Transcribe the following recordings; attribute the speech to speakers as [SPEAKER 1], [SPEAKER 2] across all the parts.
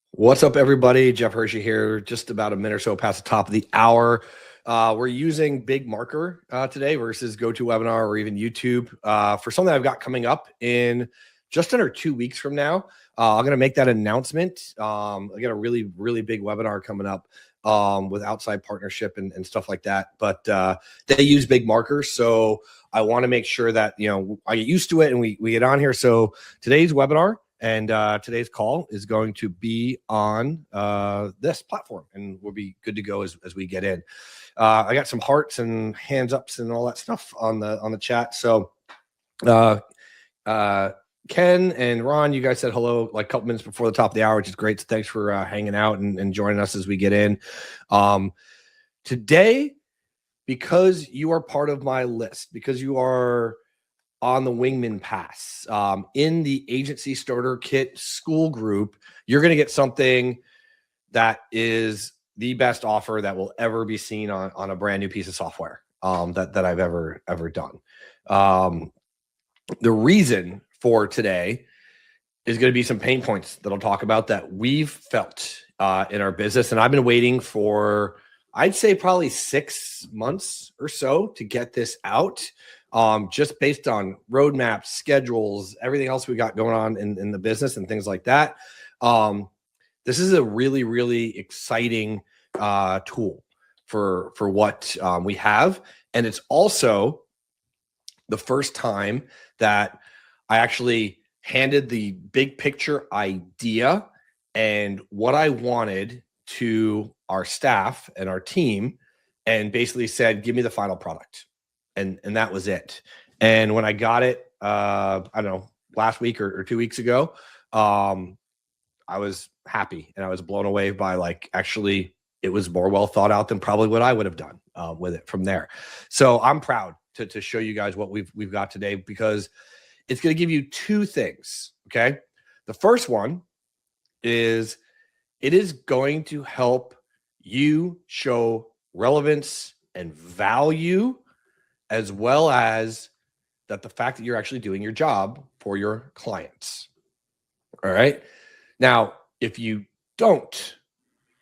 [SPEAKER 1] What's up, everybody? Jeff Hershey here, just about a minute or so past the top of the hour. We're using Big Marker today versus GoToWebinar or even YouTube for something I've got coming up in just under 2 weeks from now. I'm going to make that announcement. I got a really, really big webinar coming up with outside partnership and stuff like that. But they use Big Marker, so I want to make sure that I get used to it and we get on here. So today's webinar and today's call is going to be on this platform, and we'll be good to go as we get in. I got some hearts and hands ups and all that stuff on the chat. So Ken and Ron, you guys said hello like a couple minutes before the top of the hour, which is great. So thanks for hanging out and joining us as we get in. Today, because you are part of my list, because you are on the Wingman Pass, in the Agency Starter Kit school group, you're going to get something that is the best offer that will ever be seen on a brand new piece of software that I've ever done. The reason for today is going to be some pain points that I'll talk about that we've felt in our business. And I've been waiting for, I'd say probably 6 months or so to get this out, just based on roadmaps, schedules, everything else we got going on in the business and things like that. This is a really, really exciting tool for what we have. And it's also the first time that I actually handed the big picture idea and what I wanted to our staff and our team, and basically said, give me the final product. And that was it. And when I got it, I don't know, last week or 2 weeks ago, I was happy and I was blown away by, like, actually it was more well thought out than probably what I would have done with it from there. So I'm proud to show you guys what we've got today, because it's going to give you two things. Okay. The first one is it is going to help you show relevance and value, as well as that the fact that you're actually doing your job for your clients. All right. Now, if you don't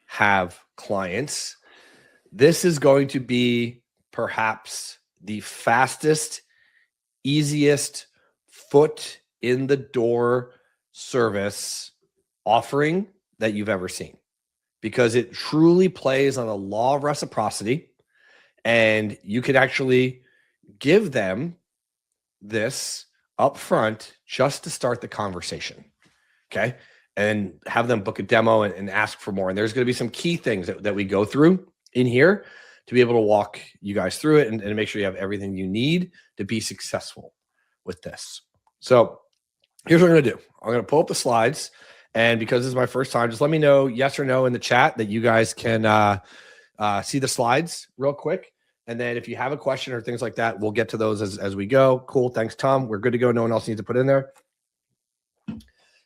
[SPEAKER 1] have clients, this is going to be perhaps the fastest, easiest foot in the door service offering that you've ever seen, because it truly plays on the law of reciprocity, and you could actually give them this up front just to start the conversation. Okay. And have them book a demo and ask for more. And there's going to be some key things that we go through in here to be able to walk you guys through it and make sure you have everything you need to be successful with this. So here's what I'm going to do. I'm going to pull up the slides. And because this is my first time, just let me know yes or no in the chat that you guys can see the slides real quick. And then if you have a question or things like that, we'll get to those as we go. Cool. Thanks, Tom. We're good to go. No one else needs to put in there.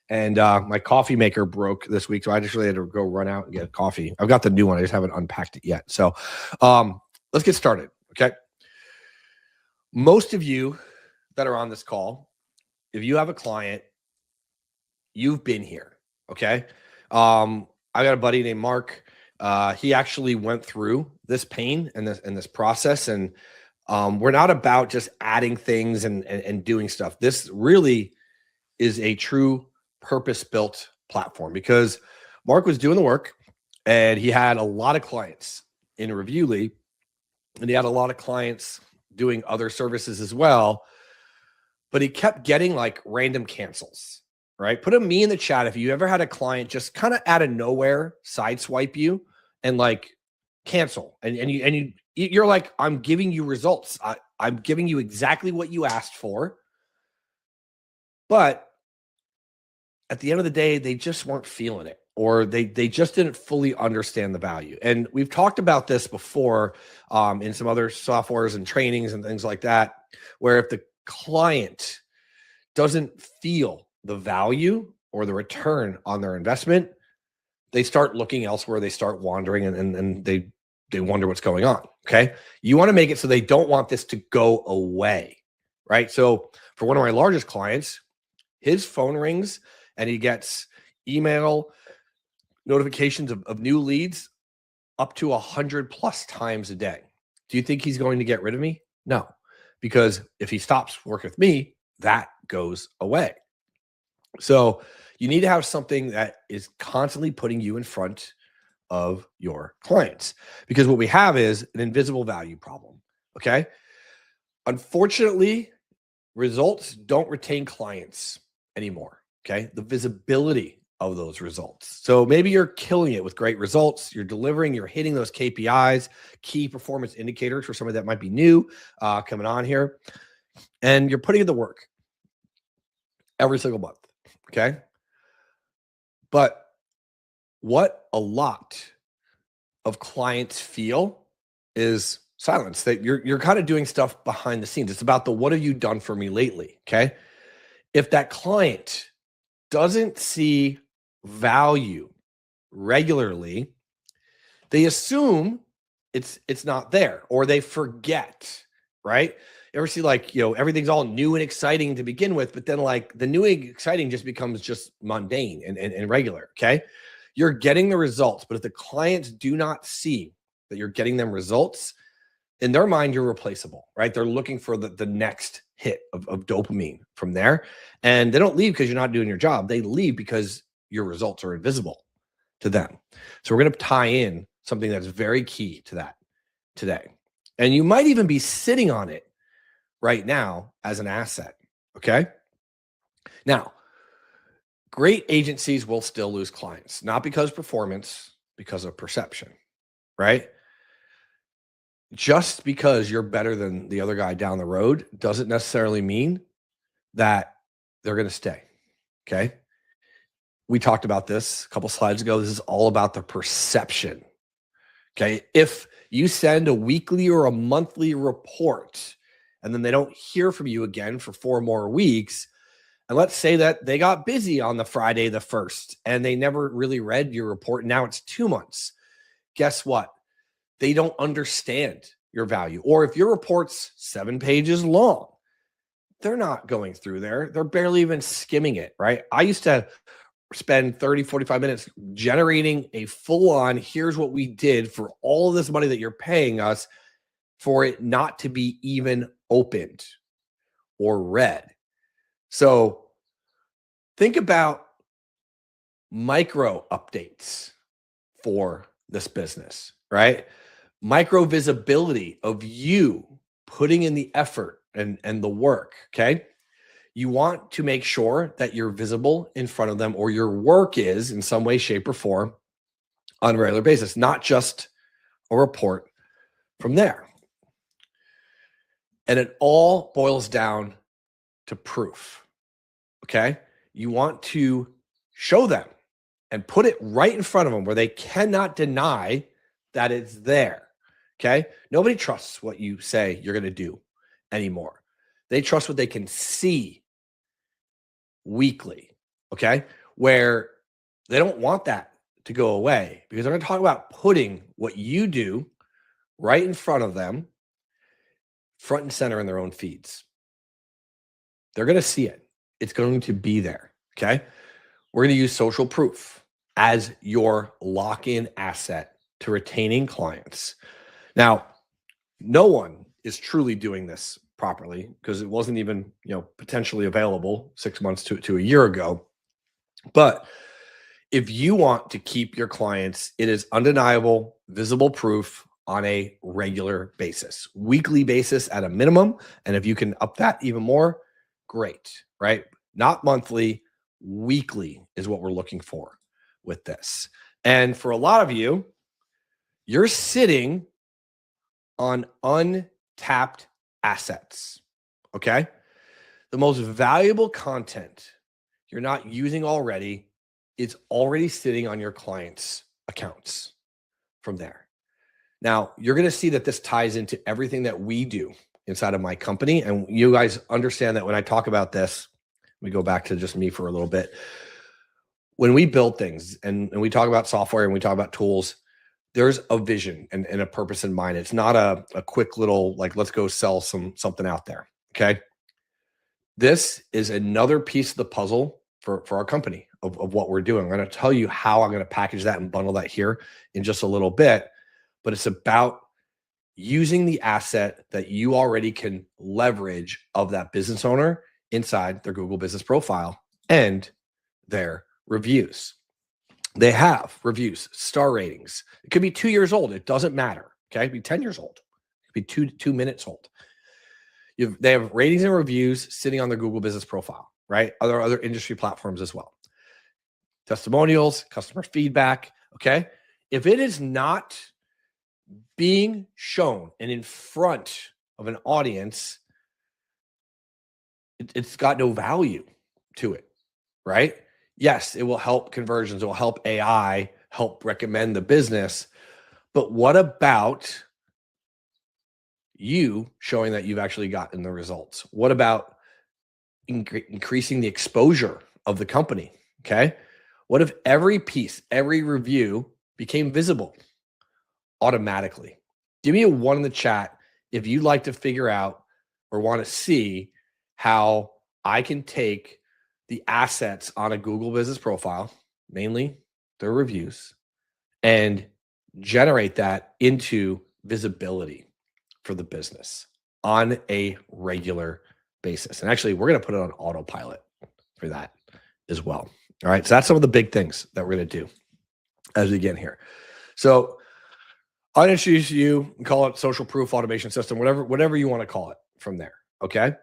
[SPEAKER 1] And my coffee maker broke this week, so I just really had to go run out and get coffee. I've got the new one. I just haven't unpacked it yet. So let's get started, okay? Most of you that are on this call, if you have a client, you've been here, okay? I got a buddy named Mark. He actually went through this pain and this process, and we're not about just adding things and doing stuff. This really is a true purpose-built platform, because Mark was doing the work and he had a lot of clients in Reviewly, and he had a lot of clients doing other services as well, but he kept getting like random cancels, right? Put a me in the chat if you ever had a client just kind of out of nowhere sideswipe you and like cancel, and you're like, I'm giving you results. I'm giving you exactly what you asked for, but at the end of the day, they just weren't feeling it, or they just didn't fully understand the value. And we've talked about this before in some other softwares and trainings and things like that, where if the client doesn't feel the value or the return on their investment, they start looking elsewhere. They start wandering and they wonder what's going on. Okay. You want to make it so they don't want this to go away, right? So for one of my largest clients, his phone rings and he gets email notifications of new leads up to 100+ times a day. Do you think he's going to get rid of me? No, because if he stops working with me, that goes away. So you need to have something that is constantly putting you in front of your clients, because what we have is an invisible value problem. Okay. Unfortunately, results don't retain clients anymore. Okay. The visibility of those results. So maybe you're killing it with great results. You're delivering, you're hitting those KPIs, key performance indicators for somebody that might be new coming on here. And you're putting in the work every single month. Okay. But what a lot of clients feel is silence, that you're kind of doing stuff behind the scenes. It's about the what have you done for me lately? Okay. If that client doesn't see value regularly, they assume it's not there, or they forget, right? You ever see everything's all new and exciting to begin with, but then like the new and exciting just becomes just mundane and regular. Okay. You're getting the results, but if the clients do not see that you're getting them results, in their mind, you're replaceable, right? They're looking for the next hit of dopamine from there. And they don't leave because you're not doing your job. They leave because your results are invisible to them. So we're going to tie in something that's very key to that today. And you might even be sitting on it right now as an asset. Okay. Now, great agencies will still lose clients, not because performance, because of perception, right? Just because you're better than the other guy down the road doesn't necessarily mean that they're going to stay. Okay. We talked about this a couple slides ago. This is all about the perception. Okay. If you send a weekly or a monthly report and then they don't hear from you again for 4 more weeks, and let's say that they got busy on the Friday the 1st and they never really read your report. Now it's 2 months. Guess what? They don't understand your value. Or if your report's 7 pages long, they're not going through there. They're barely even skimming it, right? I used to spend 30, 45 minutes generating a full-on, here's what we did for all of this money that you're paying us, for it not to be even opened or read. So think about micro updates for this business, right? Micro visibility of you putting in the effort and the work. Okay. You want to make sure that you're visible in front of them, or your work is in some way, shape, or form on a regular basis, not just a report from there. And it all boils down to proof. Okay. You want to show them and put it right in front of them where they cannot deny that it's there. Okay. Nobody trusts what you say you're going to do anymore. They trust what they can see weekly. Okay. Where they don't want that to go away, because they're going to talk about putting what you do right in front of them, front and center in their own feeds. They're going to see it. It's going to be there. Okay. We're going to use social proof as your lock-in asset to retaining clients. Now, no one is truly doing this properly, because it wasn't even, potentially available 6 months to a year ago. But if you want to keep your clients, it is undeniable, visible proof on a regular basis, weekly basis at a minimum. And if you can up that even more, great, right? Not monthly, weekly is what we're looking for with this. And for a lot of you, you're sitting on untapped assets. Okay. The most valuable content you're not using already, it's already sitting on your clients' accounts from there. Now, you're going to see that this ties into everything that we do inside of my company. And you guys understand that when I talk about this, we go back to just me for a little bit. When we build things and we talk about software and we talk about tools, there's a vision and a purpose in mind. It's not a quick little, let's go sell something out there. Okay. This is another piece of the puzzle for our company, of what we're doing. I'm going to tell you how I'm going to package that and bundle that here in just a little bit, but it's about using the asset that you already can leverage of that business owner inside their Google business profile and their reviews. They have reviews, star ratings. It could be 2 years old. It doesn't matter. Okay. It could be 10 years old. It could be 2 minutes old. They have ratings and reviews sitting on their Google business profile, right? Other industry platforms as well. Testimonials, customer feedback. Okay. If it is not being shown and in front of an audience, it's got no value to it, right? Yes, it will help conversions. It will help AI help recommend the business. But what about you showing that you've actually gotten the results? What about increasing the exposure of the company? Okay. What if every piece, every review became visible automatically? Give me a 1 in the chat if you'd like to figure out or want to see how I can take the assets on a Google business profile, mainly their reviews, and generate that into visibility for the business on a regular basis. And actually, we're going to put it on autopilot for that as well. All right. So that's some of the big things that we're going to do as we get in here. So I'll introduce you and call it social proof automation system, whatever you want to call it from there. Okay.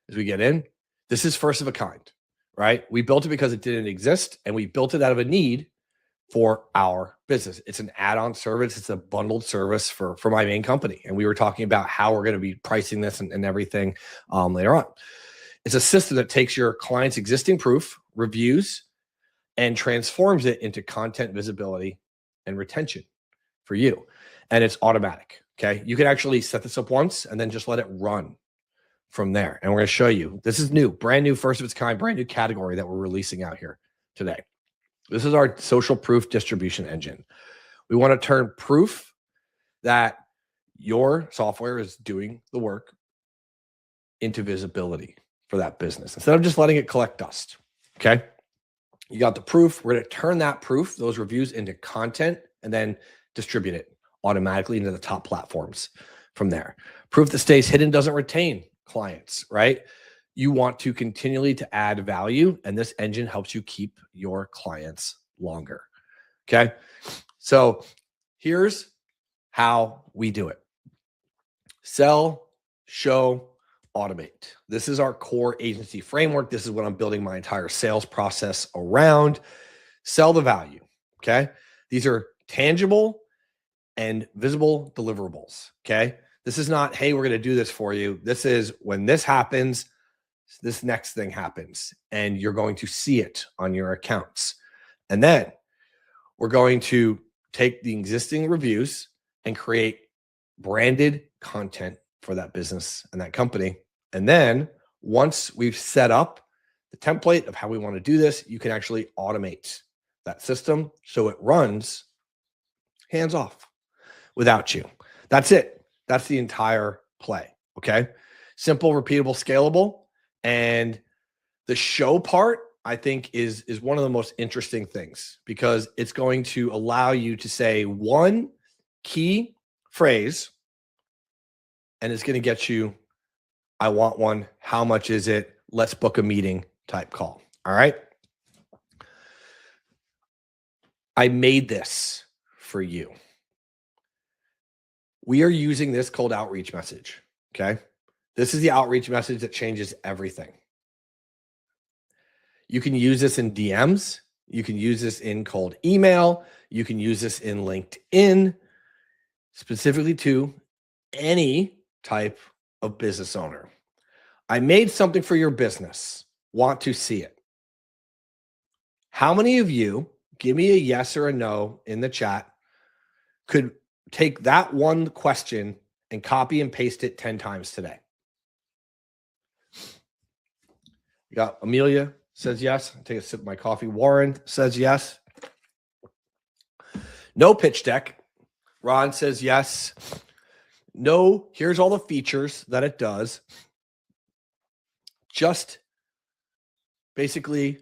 [SPEAKER 1] As we get in, this is first of a kind, right? We built it because it didn't exist, and we built it out of a need for our business. It's an add-on service. It's a bundled service for my main company. And we were talking about how we're going to be pricing this and everything later on. It's a system that takes your client's existing proof, reviews, and transforms it into content visibility and retention for you. And it's automatic. Okay. You can actually set this up once and then just let it run from there. And we're going to show you, this is new, brand new, first of its kind, brand new category that we're releasing out here today. This is our social proof distribution engine. We want to turn proof that your software is doing the work into visibility for that business instead of just letting it collect dust. Okay. You got the proof. We're going to turn that proof, those reviews, into content and then distribute it automatically into the top platforms from there. Proof that stays hidden doesn't retain clients, right? You want to continually to add value, and this engine helps you keep your clients longer. Okay. So here's how we do it. Sell, show, automate. This is our core agency framework. This is what I'm building my entire sales process around. Sell the value. Okay. These are tangible and visible deliverables. Okay. This is not, hey, we're going to do this for you. This is when this happens, this next thing happens, and you're going to see it on your accounts. And then we're going to take the existing reviews and create branded content for that business and that company. And then once we've set up the template of how we want to do this, you can actually automate that system so it runs hands off without you. That's it. That's the entire play. Okay. Simple, repeatable, scalable. And the show part, I think, is one of the most interesting things because it's going to allow you to say one key phrase and it's going to get you, I want one. How much is it? Let's book a meeting type call. All right. I made this for you. We are using this cold outreach message. Okay. This is the outreach message that changes everything. You can use this in DMs. You can use this in cold email. You can use this in LinkedIn, specifically to any type of business owner. I made something for your business. Want to see it? How many of you, give me a yes or a no in the chat, could take that one question and copy and paste it 10 times today? You got Amelia says yes. Take a sip of my coffee. Warren says yes. No pitch deck. Ron says yes. No, here's all the features that it does. Just basically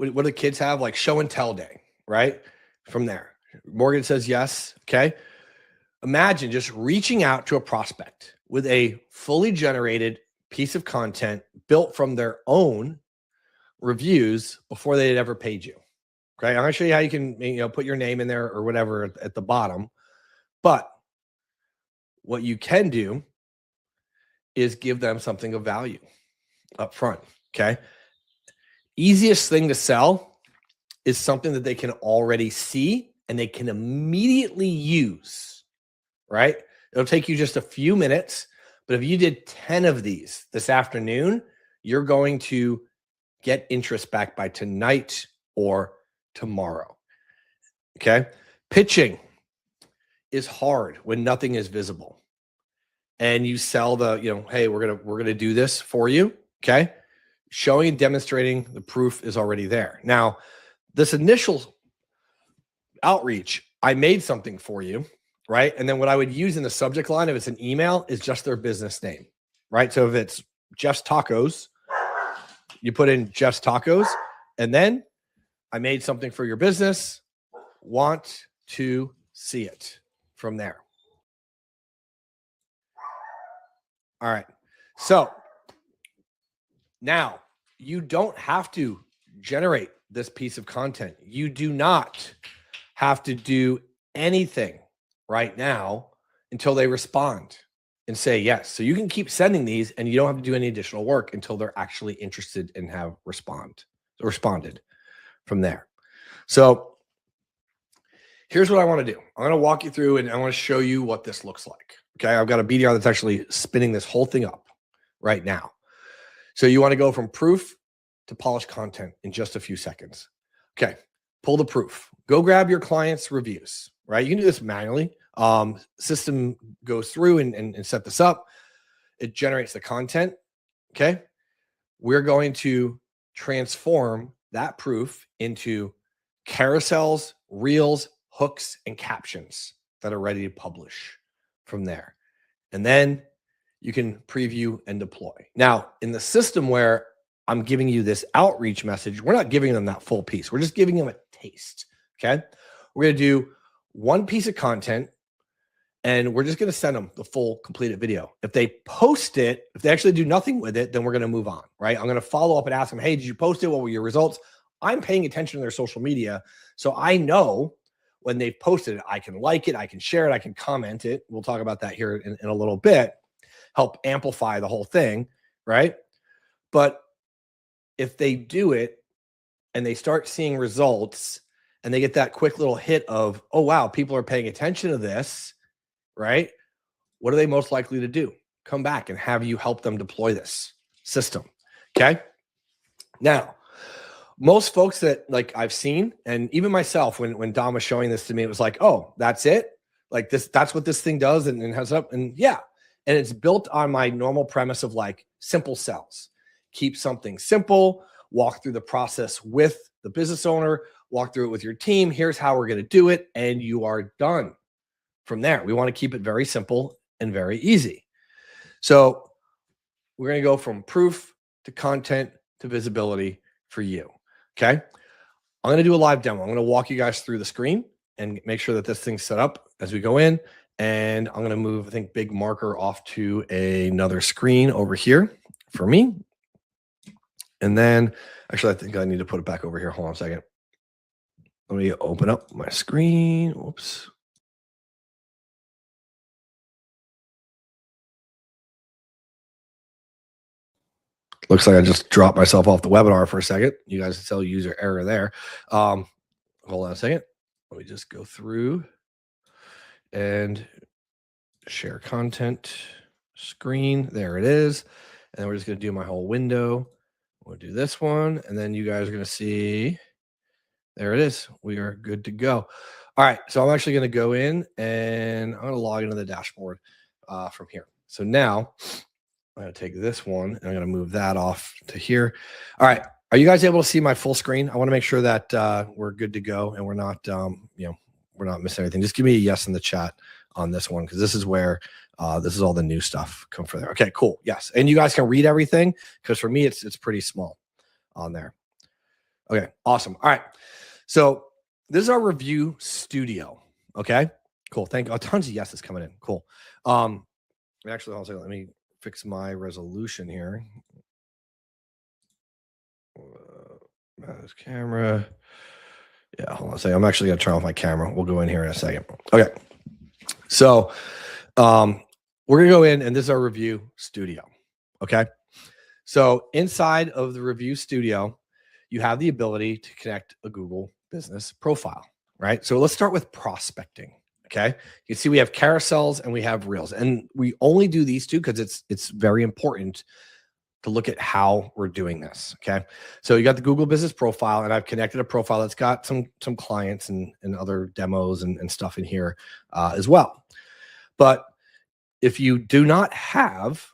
[SPEAKER 1] what do the kids have? Like show and tell day, right? From there, Morgan says yes. Okay. Imagine just reaching out to a prospect with a fully generated piece of content built from their own reviews before they had ever paid you. Okay. I'm going to show you how you can, put your name in there or whatever at the bottom. But what you can do is give them something of value up front. Okay. Easiest thing to sell is something that they can already see and they can immediately use, right? It'll take you just a few minutes, but if you did 10 of these this afternoon, you're going to get interest back by tonight or tomorrow. Okay. Pitching is hard when nothing is visible. And you sell hey, we're going to do this for you. Okay. Showing and demonstrating the proof is already there. Now, this initial outreach, I made something for you, right? And then what I would use in the subject line, if it's an email, is just their business name, right? So if it's Jeff's Tacos, you put in Jeff's Tacos, and then I made something for your business, want to see it from there. All right. So now you don't have to generate this piece of content. You do not have to do anything right now until they respond and say yes. So you can keep sending these and you don't have to do any additional work until they're actually interested and have responded from there. So here's what I want to do. I'm going to walk you through and I want to show you what this looks like. Okay. I've got a BDR that's actually spinning this whole thing up right now. So you want to go from proof to polished content in just a few seconds. Okay. Pull the proof. Go grab your clients' reviews, right? You can do this manually. System goes through and set this up. It generates the content. Okay. We're going to transform that proof into carousels, reels, hooks, and captions that are ready to publish from there. And then you can preview and deploy. Now, in the system where I'm giving you this outreach message, we're not giving them that full piece. We're just giving them a taste. Okay. We're going to do one piece of content and we're just going to send them the full completed video. If they post it, if they actually do nothing with it, then we're going to move on, right? I'm going to follow up and ask them, hey, did you post it? What were your results? I'm paying attention to their social media. So I know when they've posted it, I can like it, I can share it, I can comment it. We'll talk about that here in a little bit, help amplify the whole thing, right? But if they do it and they start seeing results and they get that quick little hit of, oh, wow, people are paying attention to this, right? What are they most likely to do? Come back and have you help them deploy this system. Okay. Now, most folks that like I've seen, and even myself, when Dom was showing this to me, it was like, oh, that's it. Like this, that's what this thing does and has up. And yeah. And it's built on my normal premise of like simple sells. Keep something simple, walk through the process with the business owner, walk through it with your team. Here's how we're going to do it. And you are done from there. We want to keep it very simple and very easy. So we're going to go from proof to content to visibility for you. Okay. I'm going to do a live demo. I'm going to walk you guys through the screen and make sure that this thing's set up as we go in. And I'm going to move, I think, big marker off to another screen over here for me. And then actually, I think I need to put it back over here. Hold on a second. Let me open up my screen. Oops. Looks like I just dropped myself off the webinar for a second. You guys can tell user error there. Hold on a second. Let me just go through and share content screen. There it is. And then we're just going to do my whole window. We'll do this one. And then you guys are going to see, there it is. We are good to go. All right. So I'm actually going to go in and I'm going to log into the dashboard from here. So now I'm going to take this one and I'm going to move that off to here. All right. Are you guys able to see my full screen? I want to make sure that we're good to go and we're not, we're not missing anything. Just give me a yes in the chat on this one, because this is where this is all the new stuff come from there. Okay, cool. Yes. And you guys can read everything, because for me, it's pretty small on there. Okay, awesome. All right. So this is our review studio. Okay, cool. Thank you. Oh, tons of yeses coming in. Cool. Actually, hold on a second. Let me fix my resolution here. This camera. Yeah, hold on a second. I'm actually gonna turn off my camera. We'll go in here in a second. Okay. So we're gonna go in, and this is our review studio. Okay. So inside of the review studio, you have the ability to connect a Google business profile, right? So let's start with prospecting. Okay. You can see we have carousels and we have reels, and we only do these two because it's very important to look at how we're doing this. Okay. So you got the Google business profile, and I've connected a profile that's got some clients and other demos and stuff in here as well. But if you do not have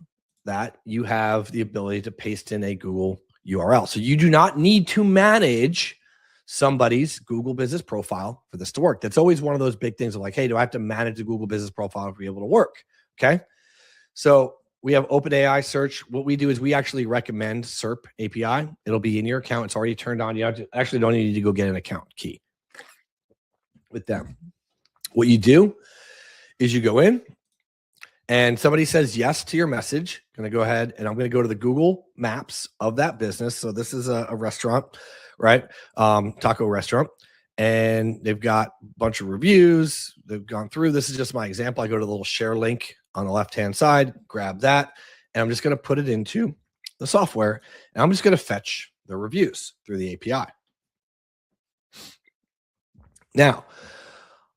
[SPEAKER 1] that, you have the ability to paste in a Google URL. So you do not need to manage somebody's Google business profile for this to work. That's always one of those big things of like, hey, do I have to manage the Google business profile to be able to work? Okay. So we have OpenAI search. What we do is we actually recommend SERP API. It'll be in your account. It's already turned on. You actually don't need to go get an account key with them. What you do is you go in, and somebody says yes to your message. I'm going to go ahead and I'm going to go to the Google Maps of that business. So this is a restaurant, right? Taco restaurant. And they've got a bunch of reviews. They've gone through. This is just my example. I go to the little share link on the left-hand side, grab that, and I'm just going to put it into the software. And I'm just going to fetch the reviews through the API. Now,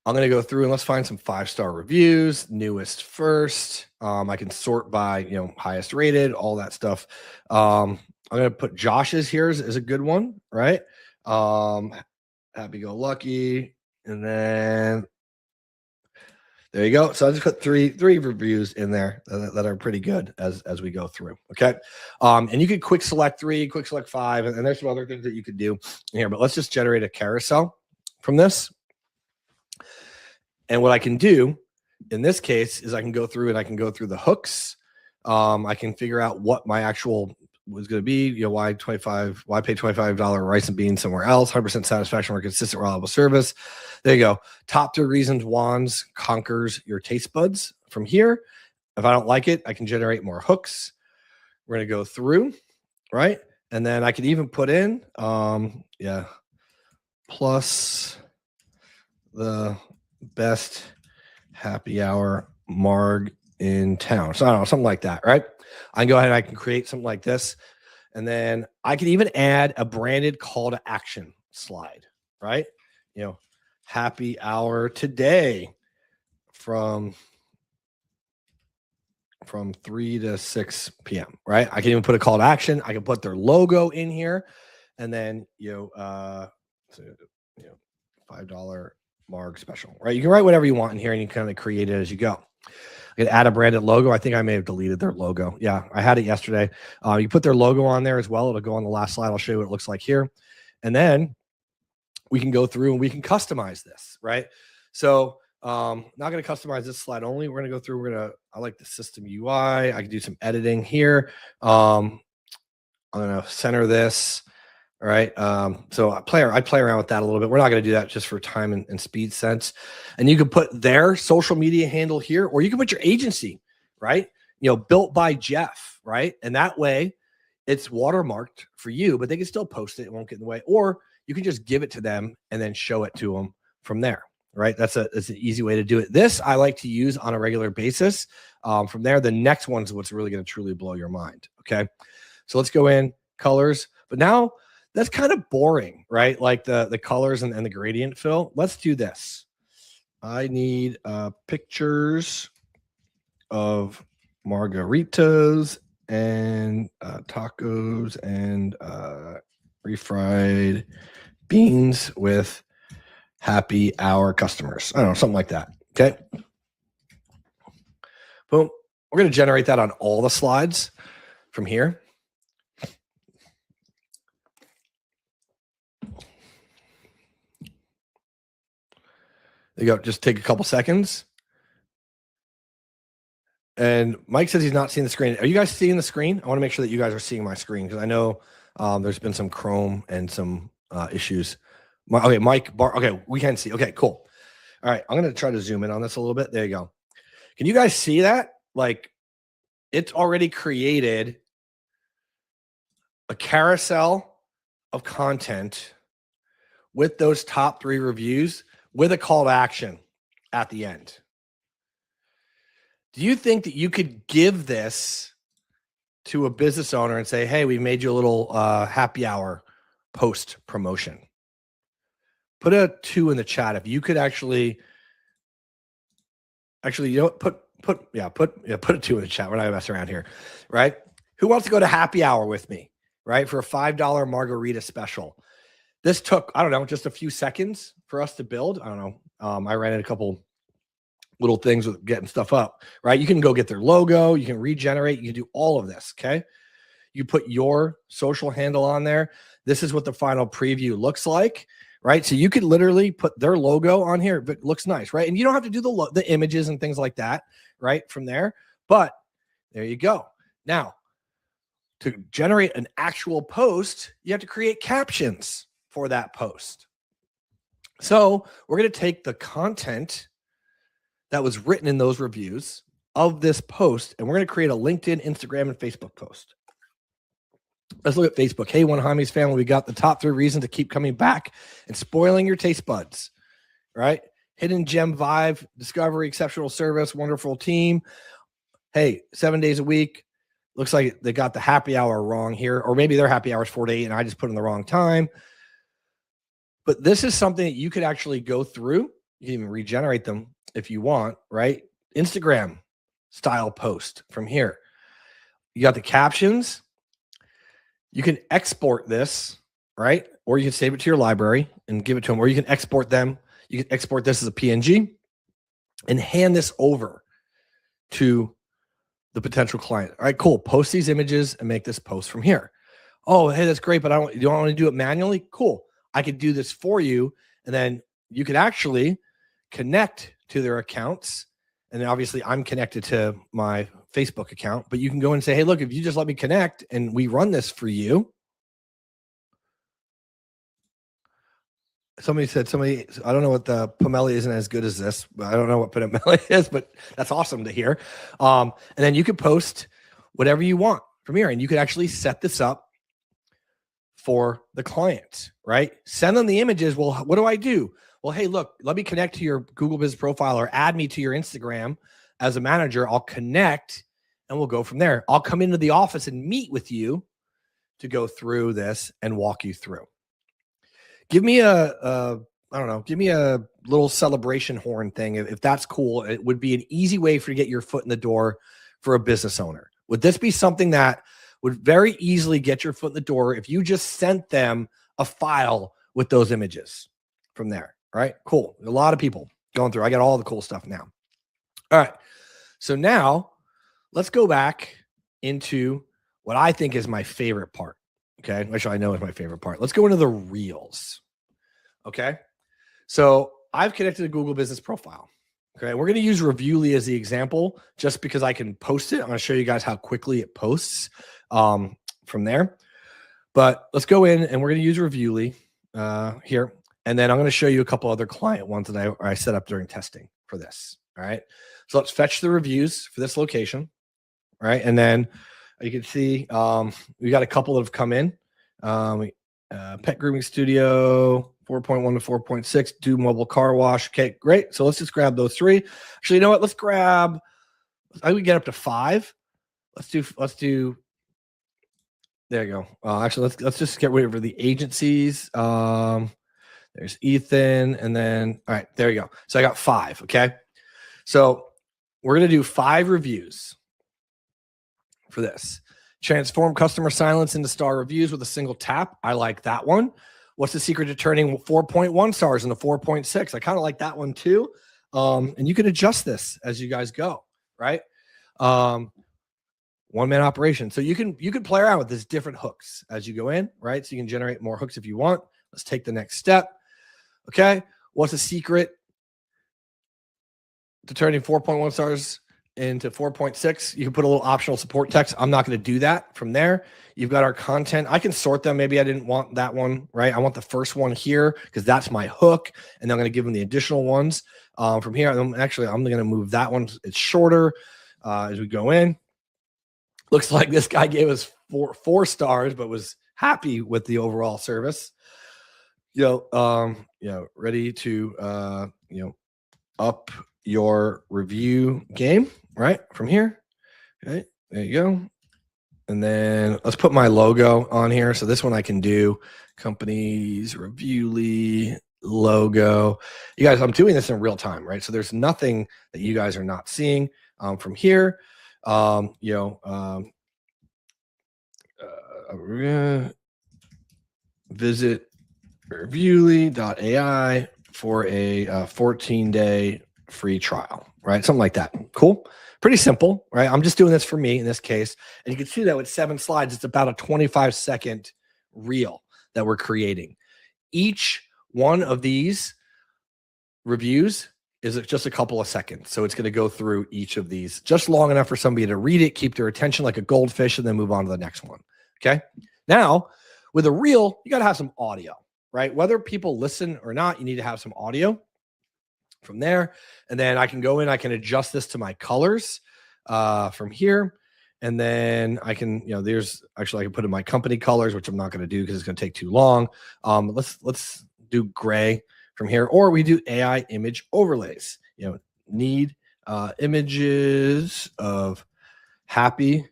[SPEAKER 1] I'm going to go through and let's find some 5-star reviews, newest first. I can sort by, highest rated, all that stuff. I'm going to put Josh's here as a good one, right? Happy go lucky. And then there you go. So I just put three reviews in there that are pretty good as we go through. Okay. And you could quick select 3, quick select 5, and there's some other things that you could do here, but let's just generate a carousel from this. And what I can do in this case is I can go through and I can go through the hooks. I can figure out what my actual was going to be, why pay $25 rice and beans somewhere else, 100% satisfaction or consistent, reliable service. There you go. Top 3 reasons Wands conquers your taste buds. From here, if I don't like it, I can generate more hooks. We're going to go through, right? And then I can even put in, plus the best happy hour marg in town. So I don't know, something like that, right? I can go ahead and I can create something like this. And then I can even add a branded call to action slide, right? Happy hour today from 3 to 6 p.m., right? I can even put a call to action. I can put their logo in here, and then, $5 marg special, right? You can write whatever you want in here and you kind of create it as you go. I can add a branded logo. I think I may have deleted their logo. Yeah, I had it yesterday. You put their logo on there as well. It'll go on the last slide. I'll show you what it looks like here. And then we can go through and we can customize this, right? So not going to customize this slide only. We're going to go through. I like the system UI. I can do some editing here. I'm going to center this. All right. So I play around with that a little bit. We're not going to do that just for time and speed sense. And you can put their social media handle here, or you can put your agency, right? Built by Jeff, right? And that way it's watermarked for you, but they can still post it. It won't get in the way. Or you can just give it to them and then show it to them from there, right? That's an easy way to do it. This I like to use on a regular basis. From there, the next one's what's really going to truly blow your mind. Okay. So let's go in colors, but now that's kind of boring, right? Like the colors and the gradient fill. Let's do this. I need pictures of margaritas and tacos and refried beans with happy hour customers. I don't know, something like that. Okay. Boom. We're going to generate that on all the slides from here. There you go. Just take a couple seconds. And Mike says he's not seeing the screen. Are you guys seeing the screen? I want to make sure that you guys are seeing my screen because I know there's been some Chrome and some issues. Okay, Mike Bar. Okay, we can see. Okay, cool. All right, I'm going to try to zoom in on this a little bit. There you go. Can you guys see that? Like, it's already created a carousel of content with those top 3 reviews with a call to action at the end. Do you think that you could give this to a business owner and say, hey, we made you a little happy hour post promotion? Put a 2 in the chat if you could actually, you know what? Put a 2 in the chat. We're not gonna mess around here, right? Who wants to go to happy hour with me, right? For a $5 margarita special. This took, I don't know, just a few seconds for us to build. I don't know. I ran in a couple little things with getting stuff up, right? You can go get their logo. You can regenerate. You can do all of this, okay? You put your social handle on there. This is what the final preview looks like, right? So you could literally put their logo on here, but it looks nice, right? And you don't have to do the images and things like that, right, from there. But there you go. Now, to generate an actual post, you have to create captions for that post. So we're going to take the content that was written in those reviews of this post, and we're going to create a LinkedIn, Instagram, and Facebook post. Let's look at Facebook. Hey, One Homies family, we got the top 3 reasons to keep coming back and spoiling your taste buds, right? Hidden gem vibe, discovery, exceptional service, wonderful team. Hey, 7 days a week. Looks like they got the happy hour wrong here, or maybe their happy hour is 4 to 8 and I just put in the wrong time. But this is something that you could actually go through. You can even regenerate them if you want, right? Instagram style post from here. You got the captions. You can export this, right? Or you can save it to your library and give it to them, or you can export them. You can export this as a PNG and hand this over to the potential client. All right, cool. Post these images and make this post from here. Oh, hey, that's great, but you don't want to do it manually? Cool. I could do this for you. And then you could actually connect to their accounts. And then obviously I'm connected to my Facebook account, but you can go and say, hey, look, if you just let me connect and we run this for you. Somebody said, I don't know what the Pomeli isn't as good as this, but I don't know what Pomeli is, but that's awesome to hear. And then you could post whatever you want from here, and you could actually set this up for the client, right? Send them the images. Well, what do I do? Well, hey, look, let me connect to your Google Business Profile or add me to your Instagram as a manager. I'll connect and we'll go from there. I'll come into the office and meet with you to go through this and walk you through. Give me I don't know, give me a little celebration horn thing. If that's cool, it would be an easy way for you to get your foot in the door for a business owner. Would this be something that would very easily get your foot in the door if you just sent them a file with those images from there? Right? Cool. A lot of people going through. I got all the cool stuff now. All right. So now let's go back into what I think is my favorite part. Okay. Which I know is my favorite part. Let's go into the reels. Okay. So I've connected a Google Business Profile. Okay. We're going to use Reviewly as the example just because I can post it. I'm going to show you guys how quickly it posts from there. But let's go in and we're going to use Reviewly here. And then I'm going to show you a couple other client ones that I set up during testing for this. All right. So let's fetch the reviews for this location. All right. And then you can see we got a couple that have come in. Pet grooming studio, 4.1 to 4.6, do mobile car wash. Okay, great. So let's just grab those 3. Actually, you know what? Let's grab, I would get up to 5. Let's do, there you go. Actually, let's just get rid of the agencies. There's Ethan, and then, all right, there you go. So I got 5, okay? So we're going to do 5 reviews for this. Transform customer silence into star reviews with a single tap. I like that one. What's the secret to turning 4.1 stars into 4.6? I kind of like that one too. And you can adjust this as you guys go, right? One-man operation. So you can play around with these different hooks as you go in, right? So you can generate more hooks if you want. Let's take the next step. Okay. What's the secret to turning 4.1 stars into 4.6, you can put a little optional support text. I'm not going to do that. From there, you've got our content. I can sort them. Maybe I didn't want that one, right? I want the first one here because that's my hook. And then I'm going to give them the additional ones from here. I'm going to move that one. It's shorter as we go in. Looks like this guy gave us four stars, but was happy with the overall service. Ready to up your review game, right? From here. Okay, there you go. And then let's put my logo on here. So this one I can do companies, Reviewly, logo. You guys, I'm doing this in real time, right? So there's nothing that you guys are not seeing from here. Visit Reviewly.ai for a 14-day free trial, right? Something like that. Cool. Pretty simple, right? I'm just doing this for me in this case. And you can see that with 7 slides, it's about a 25-second reel that we're creating. Each one of these reviews is just a couple of seconds. So it's going to go through each of these just long enough for somebody to read it, keep their attention like a goldfish, and then move on to the next one. Okay. Now, with a reel, you got to have some audio, right? Whether people listen or not, you need to have some audio from there. And then I can go in, I can adjust this to my colors from here. And then I can, I can put in my company colors, which I'm not going to do because it's going to take too long. Let's do gray from here, or we do AI image overlays. Need images of happy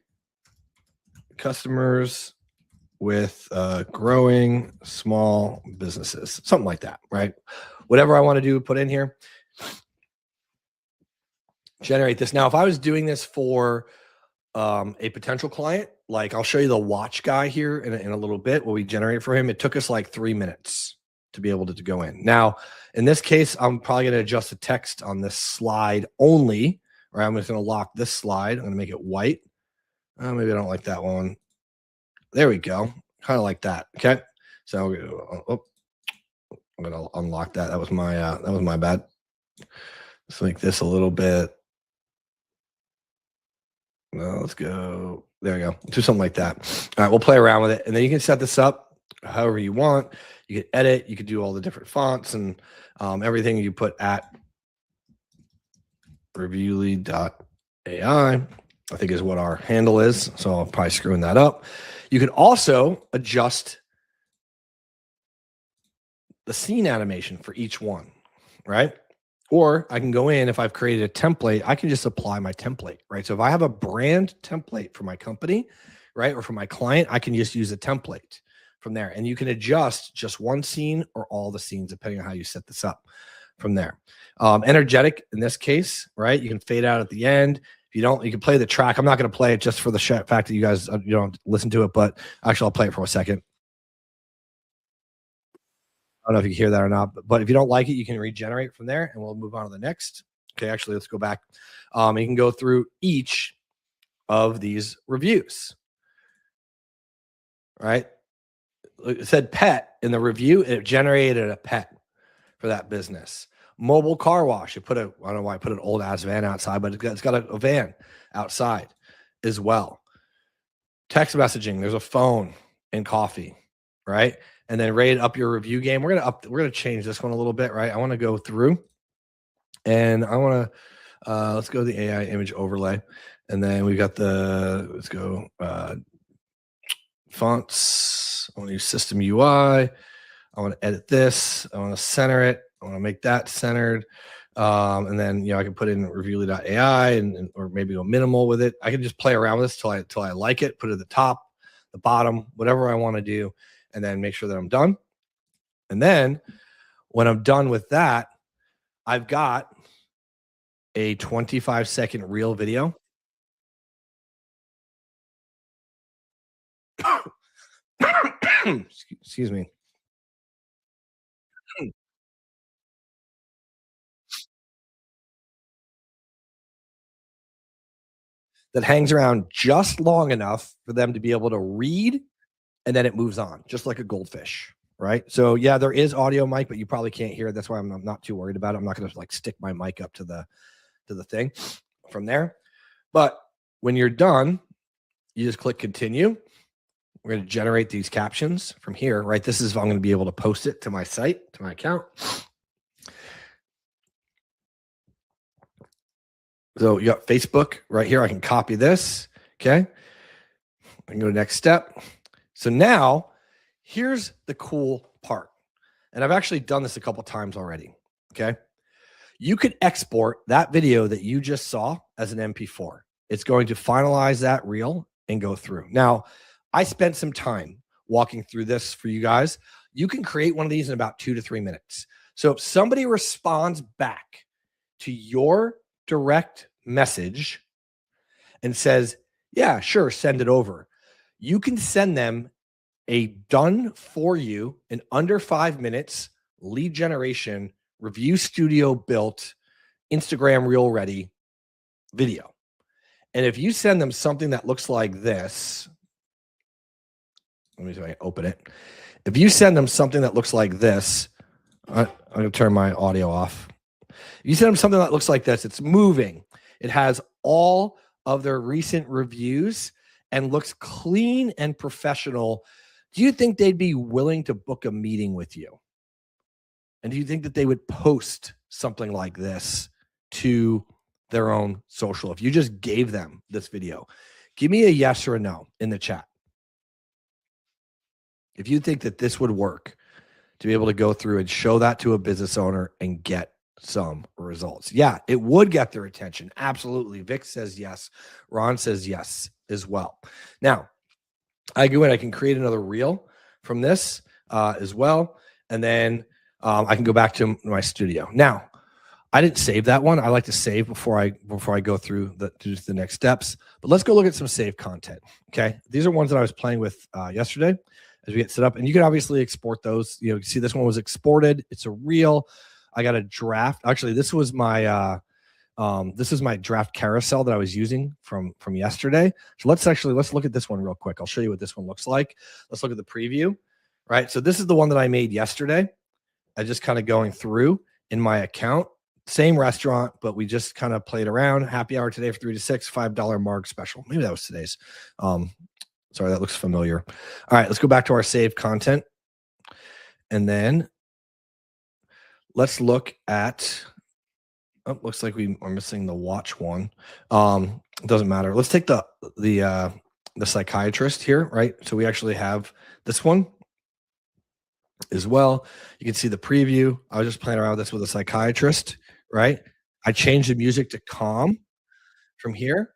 [SPEAKER 1] customers with growing small businesses, something like that, right? Whatever I want to do, put in here, generate this. Now, if I was doing this for a potential client, like I'll show you the watch guy here in a little bit, what we generate for him. It took us like 3 minutes to be able to go in. Now, in this case, I'm probably going to adjust the text on this slide only, right? I'm just going to lock this slide. I'm going to make it white. Maybe I don't like that one. There we go. Kind of like that. Okay. So I'm going to unlock that. That was my bad. Let's make this a little bit. No, let's go. There we go. Do something like that. All right. We'll play around with it. And then you can set this up however you want. You can edit. You can do all the different fonts and everything you put at Reviewly.ai. I think is what our handle is. So I'll probably screwing that up. You can also adjust the scene animation for each one, right? Or I can go in, if I've created a template, I can just apply my template, right? So if I have a brand template for my company, right, or for my client, I can just use a template from there. And you can adjust just one scene or all the scenes, depending on how you set this up from there. Energetic in this case, right? You can fade out at the end. If you don't, you can play the track. I'm not going to play it just for the fact that you guys don't listen to it, but actually I'll play it for a second. I don't know if you can hear that or not, but if you don't like it, you can regenerate from there and we'll move on to the next. Okay, actually, let's go back. You can go through each of these reviews, right? It said pet in the review, and it generated a pet for that business. Mobile car wash. I don't know why I put an old ass van outside, but it's got a van outside as well. Text messaging. There's a phone and coffee, right? And then rate up your review game. We're gonna change this one a little bit, right? I want to go through, and I want to let's go to the AI image overlay, and then we got let's go fonts. I want to use system UI. I want to edit this. I want to center it. I want to make that centered. And then I can put in Reviewly.ai and or maybe go minimal with it. I can just play around with this till I like it. Put it at the top, the bottom, whatever I want to do. And then make sure that I'm done. And then when I'm done with that, I've got a 25-second reel video. Excuse me. That hangs around just long enough for them to be able to read, and then it moves on, just like a goldfish. Right. So yeah, there is audio mic, but you probably can't hear it. That's why I'm not too worried about it. I'm not going to stick my mic up to the thing from there. But when you're done, you just click continue. We're going to generate these captions from here, right? This is, I'm going to be able to post it to my site, to my account. So you got Facebook right here. I can copy this. Okay. I can go to next step. So now here's the cool part. And I've actually done this a couple times already. Okay. You could export that video that you just saw as an MP4. It's going to finalize that reel and go through. Now, I spent some time walking through this for you guys. You can create one of these in about 2 to 3 minutes. So if somebody responds back to your direct message and says, yeah, sure, send it over, you can send them a done for you in under 5 minutes lead generation, review studio built, Instagram reel ready video. And if you send them something that looks like this, let me see if I can open it. If you send them something that looks like this, I'm going to turn my audio off. If you send them something that looks like this, it's moving. It has all of their recent reviews and looks clean and professional. Do you think they'd be willing to book a meeting with you? And do you think that they would post something like this to their own social if you just gave them this video? Give me a yes or a no in the chat. If you think that this would work to be able to go through and show that to a business owner and get some results. Yeah, it would get their attention. Absolutely. Vic says yes. Ron says yes as well. Now, I go in, I can create another reel from this as well. And then I can go back to my studio. Now, I didn't save that one. I like to save before I go through the next steps. But let's go look at some saved content. Okay, these are ones that I was playing with yesterday as we get set up, and you can obviously export those. You see this one was exported. It's a reel. I got a draft. Actually, this was my draft carousel that I was using from yesterday. So let's look at this one real quick. I'll show you what this one looks like. Let's look at the preview. Right. So this is the one that I made yesterday. I just kind of going through in my account. Same restaurant, but we just kind of played around. Happy hour today for 3 to 6, $5 marg special. Maybe that was today's. Sorry, that looks familiar. All right, let's go back to our saved content. And then let's look at, looks like we are missing the watch one. It doesn't matter. Let's take the psychiatrist here, right? So we actually have this one as well. You can see the preview. I was just playing around with this with a psychiatrist, right? I changed the music to calm from here.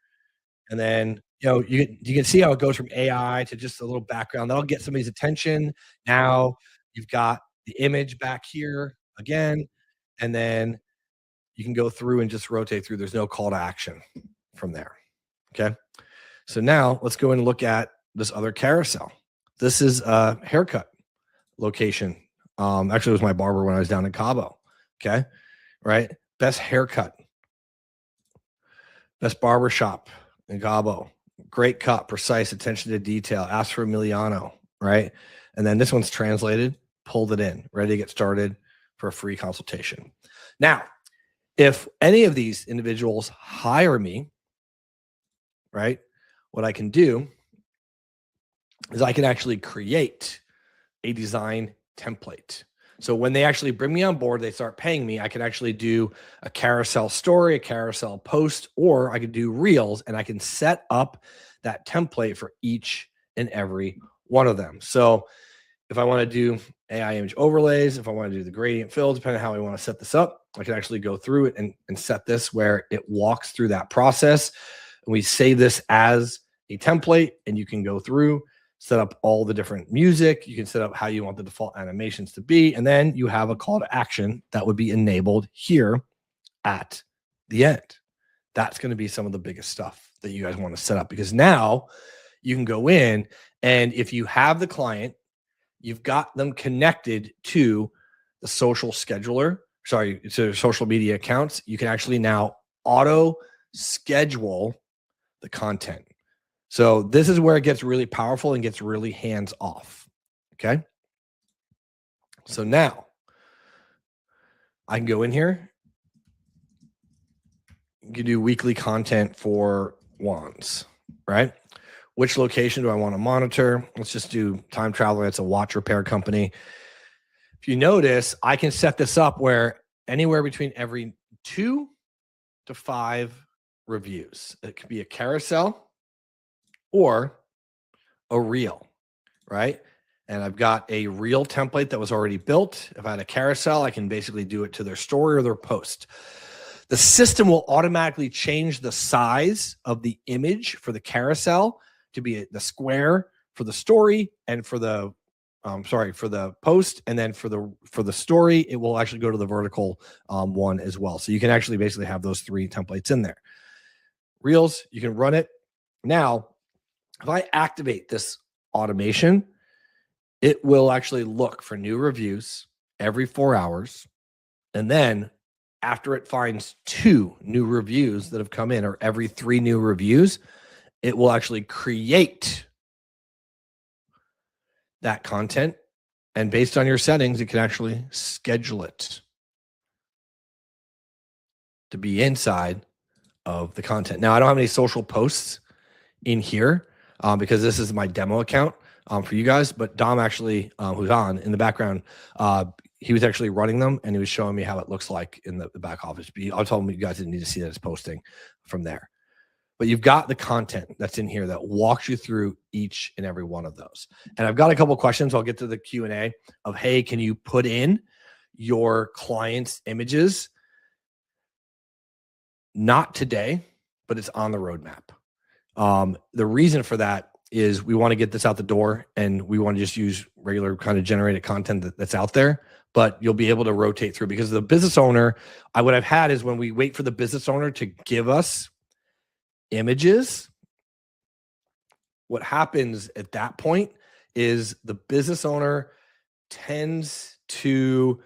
[SPEAKER 1] And then, you can see how it goes from AI to just a little background. That'll get somebody's attention. Now you've got the image back here again. And then you can go through and just rotate through. There's no call to action from there. Okay. So now let's go and look at this other carousel. This is a haircut location. Actually, it was my barber when I was down in Cabo. Okay. Right. Best haircut. Best barbershop in Cabo. Great cut, precise, attention to detail. Ask for Emiliano. Right. And then this one's translated, pulled it in, ready to get started for a free consultation. Now, if any of these individuals hire me, right, what I can do is I can actually create a design template. So when they actually bring me on board, they start paying me, I can actually do a carousel story, a carousel post, or I could do reels, and I can set up that template for each and every one of them. So if I want to do AI image overlays, if I want to do the gradient fill, depending on how I want to set this up, I can actually go through it and set this where it walks through that process. And we save this as a template, and you can go through, set up all the different music. You can set up how you want the default animations to be. And then you have a call to action that would be enabled here at the end. That's going to be some of the biggest stuff that you guys want to set up, because now you can go in, and if you have the client, you've got them connected to the social scheduler, to social media accounts. You can actually now auto schedule the content. So this is where it gets really powerful and gets really hands off. Okay. So now I can go in here. You can do weekly content for wands, right? Which location do I want to monitor? Let's just do Time Traveler. It's a watch repair company. If you notice, I can set this up where anywhere between every 2 to 5 reviews, it could be a carousel or a reel, right? And I've got a reel template that was already built. If I had a carousel, I can basically do it to their story or their post. The system will automatically change the size of the image for the carousel to be the square for the story, and for the for the post, and then for the story, it will actually go to the vertical one as well. So you can actually basically have those 3 templates in there. Reels, you can run it. Now, if I activate this automation, it will actually look for new reviews every 4 hours. And then after it finds 2 new reviews that have come in, or every 3 new reviews, it will actually create that content. And based on your settings, it can actually schedule it to be inside of the content. Now, I don't have any social posts in here because this is my demo account for you guys. But Dom actually, who's on in the background, he was actually running them, and he was showing me how it looks like in the back office. I told him you guys didn't need to see that it's posting from there. But you've got the content that's in here that walks you through each and every one of those. And I've got a couple of questions. I'll get to the Q&A of, hey, can you put in your clients' images? Not today, but it's on the roadmap. The reason for that is we want to get this out the door, and we want to just use regular kind of generated content that's out there, but you'll be able to rotate through, because the business owner, what I've had is when we wait for the business owner to give us images, what happens at that point is the business owner tends to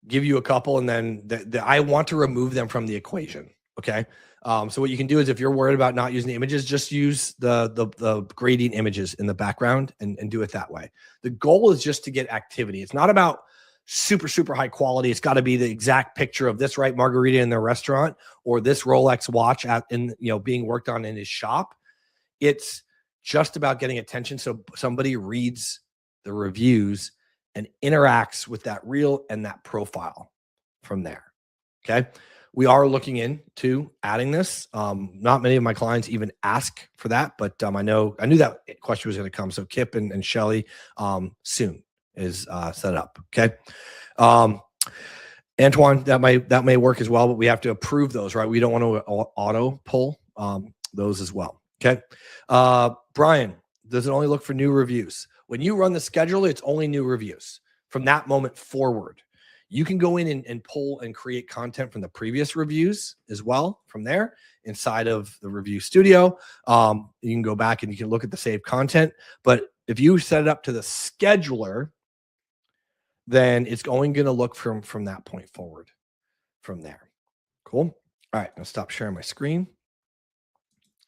[SPEAKER 1] give you a couple, and then I want to remove them from the equation. Okay. So what you can do is, if you're worried about not using the images, just use the grading images in the background and do it that way. The goal is just to get activity. It's not about super high quality. It's got to be the exact picture of this right margarita in their restaurant, or this Rolex watch being worked on in his shop. It's just about getting attention, so somebody reads the reviews and interacts with that reel and that profile from there. Okay. We are looking into adding this. Not many of my clients even ask for that, but I knew that question was going to come. So Kip and Shelly soon is set up. Okay. Antoine, that may work as well, but we have to approve those, right? We don't want to auto pull those as well. Okay. Brian, does it only look for new reviews? When you run the schedule, it's only new reviews from that moment forward. You can go in and pull and create content from the previous reviews as well from there inside of the review studio. You can go back and you can look at the saved content. But if you set it up to the scheduler, then it's going to look from that point forward from there. Cool. All right, I'll stop sharing my screen.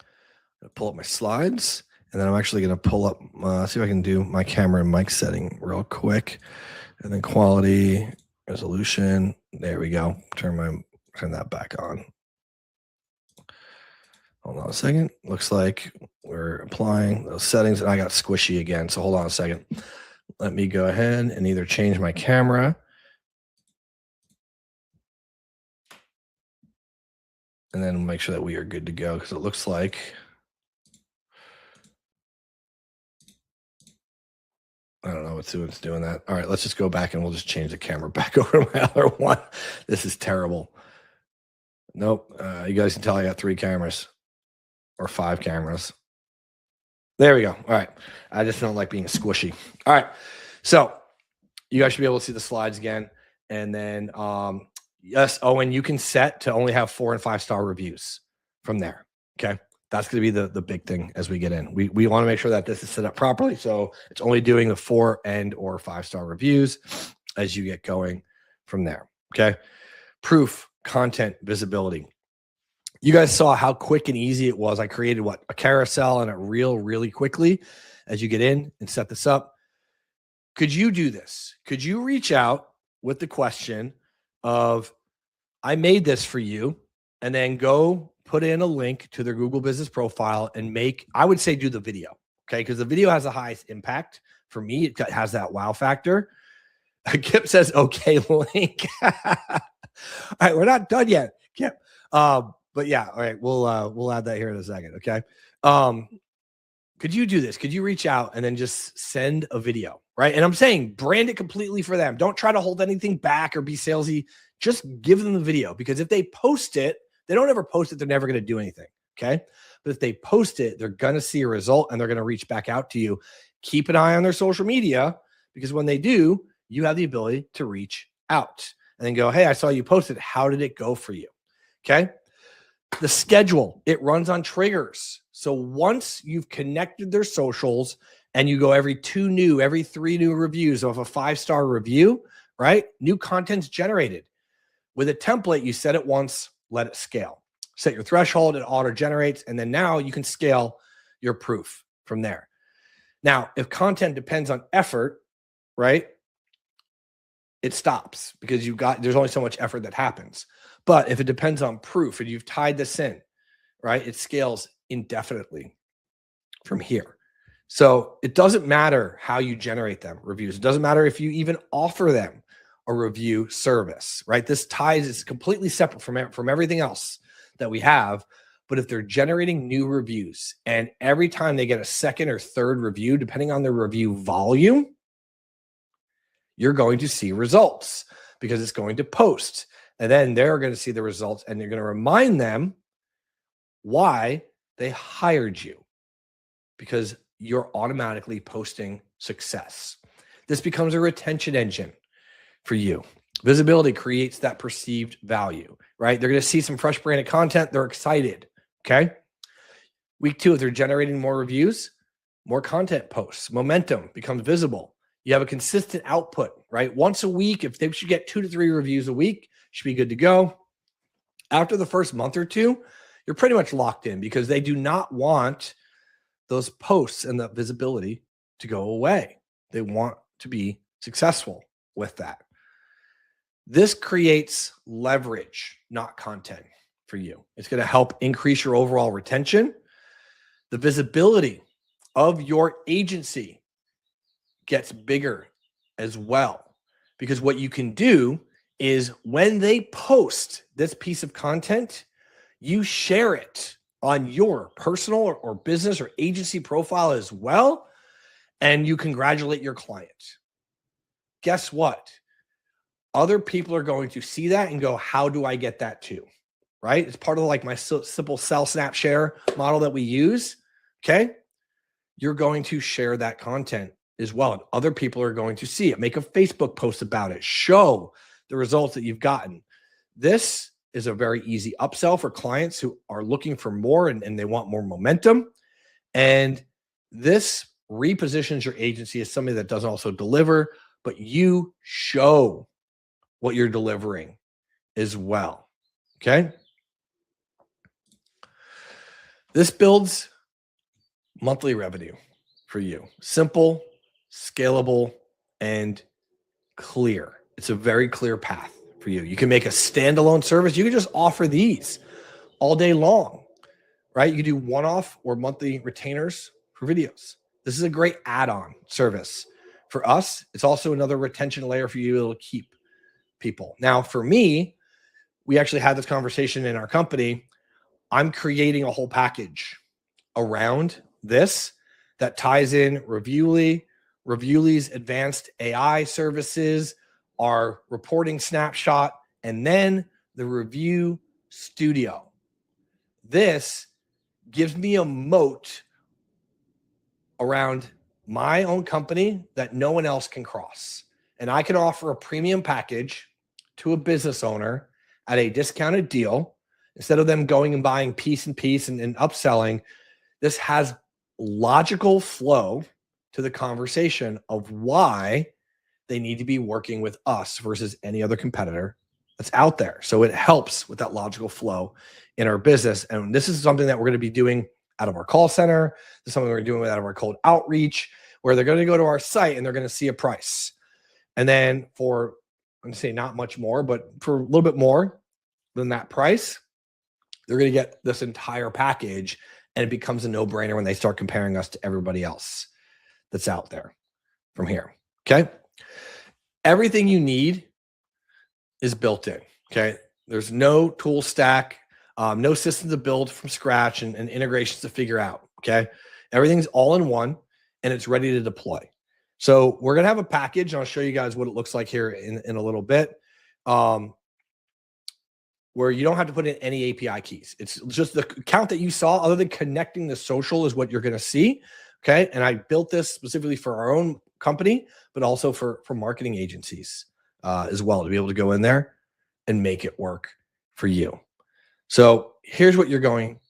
[SPEAKER 1] I'm going to pull up my slides, and then I'm actually going to pull up, see if I can do my camera and mic setting real quick. And then quality, resolution. There we go. Turn that back on. Hold on a second. Looks like we're applying those settings, and I got squishy again. So hold on a second. Let me go ahead and either change my camera and then make sure that we are good to go, because it looks like I don't know what's doing that. All right, let's just go back and we'll just change the camera back over to my other one. This is terrible. Nope. You guys can tell I got 3 cameras or 5 cameras. There we go. All right. I just don't like being squishy. All right. So you guys should be able to see the slides again. And then, yes. Oh, and you can set to only have 4 and 5-star reviews from there. Okay. That's going to be the big thing as we get in. We want to make sure that this is set up properly. So it's only doing the 4 and or 5-star reviews as you get going from there. Okay. Proof, content, visibility. You guys saw how quick and easy it was. I created a carousel and a reel really quickly as you get in and set this up. Could you do this? Could you reach out with the question of, I made this for you, and then go put in a link to their Google business profile and I would say do the video. Okay. Because the video has the highest impact. For me, it has that wow factor. Kip says, okay, link. All right. We're not done yet, Kip. But yeah. All right. We'll add that here in a second. Okay. Could you do this? Could you reach out and then just send a video, right? And I'm saying brand it completely for them. Don't try to hold anything back or be salesy. Just give them the video, because if they post it, they don't ever post it, they're never going to do anything, okay? But if they post it, they're going to see a result and they're going to reach back out to you. Keep an eye on their social media, because when they do, you have the ability to reach out and then go, hey, I saw you posted. How did it go for you? Okay. The schedule, it runs on triggers. So once you've connected their socials and you go every 3 new reviews of a 5-star review, right? New content's generated. With a template, you set it once, let it scale. Set your threshold, it auto generates, and then now you can scale your proof from there. Now, if content depends on effort, right? It stops, because there's only so much effort that happens. But if it depends on proof and you've tied this in, right, it scales indefinitely from here. So it doesn't matter how you generate them reviews. It doesn't matter if you even offer them a review service, right? This ties, it's completely separate from everything else that we have. But if they're generating new reviews and every time they get a second or third review, depending on their review volume, you're going to see results, because it's going to post. And then they're going to see the results and you're going to remind them why they hired you, because you're automatically posting success. This becomes a retention engine for you. Visibility creates that perceived value, right? They're going to see some fresh branded content. They're excited. Okay. Week 2, if they're generating more reviews, more content posts, momentum becomes visible. You have a consistent output, right? Once a week, if they should get 2 to 3 reviews a week, should be good to go. After the first month or 2, you're pretty much locked in, because they do not want those posts and the visibility to go away. They want to be successful with that. This creates leverage, not content for you. It's going to help increase your overall retention. The visibility of your agency gets bigger as well, because what you can do is when they post this piece of content, you share it on your personal or business or agency profile as well, and you congratulate your client. Guess what? Other people are going to see that and go, how do I get that too? Right? It's part of like my simple sell, snap, share model that we use. Okay. You're going to share that content as well, and other people are going to see it. Make a Facebook post about it. Show the results that you've gotten. This is a very easy upsell for clients who are looking for more and they want more momentum. And this repositions your agency as somebody that doesn't also deliver, but you show what you're delivering as well. Okay. This builds monthly revenue for you. Simple, scalable, and clear. It's a very clear path for you. You can make a standalone service. You can just offer these all day long, right? You can do one-off or monthly retainers for videos. This is a great add-on service. For us, it's also another retention layer for you to keep people. Now, for me, we actually had this conversation in our company. I'm creating a whole package around this that ties in Reviewly's advanced AI services, our reporting snapshot, and then the review studio. This gives me a moat around my own company that no one else can cross. And I can offer a premium package to a business owner at a discounted deal instead of them going and buying piece and upselling. This has logical flow to the conversation of why they need to be working with us versus any other competitor that's out there. So it helps with that logical flow in our business. And this is something that we're going to be doing out of our call center. This is something we're doing out of our cold outreach, where they're going to go to our site and they're going to see a price. And then I'm going to say not much more, but for a little bit more than that price, they're going to get this entire package, and it becomes a no-brainer when they start comparing us to everybody else that's out there from here. Okay. Everything you need is built in. Okay. There's no tool stack, no system to build from scratch and integrations to figure out. Okay. Everything's all in one and it's ready to deploy. So we're going to have a package. And I'll show you guys what it looks like here in a little bit, where you don't have to put in any API keys. It's just the account that you saw, other than connecting the social, is what you're going to see. Okay. And I built this specifically for our own company, but also for marketing agencies as well, to be able to go in there and make it work for you. So here's what you're going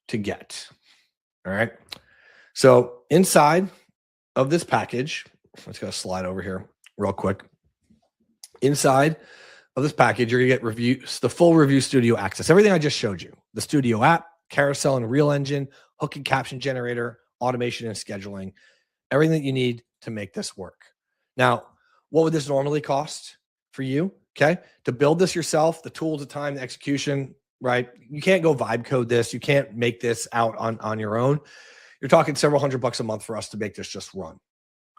[SPEAKER 1] to get. All right. So inside of this package, let's go slide over here real quick. Inside of this package, you're going to get reviews, the full Review Studio access, everything I just showed you, the Studio app, Carousel and Reel Engine, hook and caption generator, automation and scheduling, everything that you need to make this work. Now, what would this normally cost for you? Okay. To build this yourself, the tools, the time, the execution, right? You can't go vibe code this. You can't make this out on your own. You're talking several $100 a month for us to make this just run.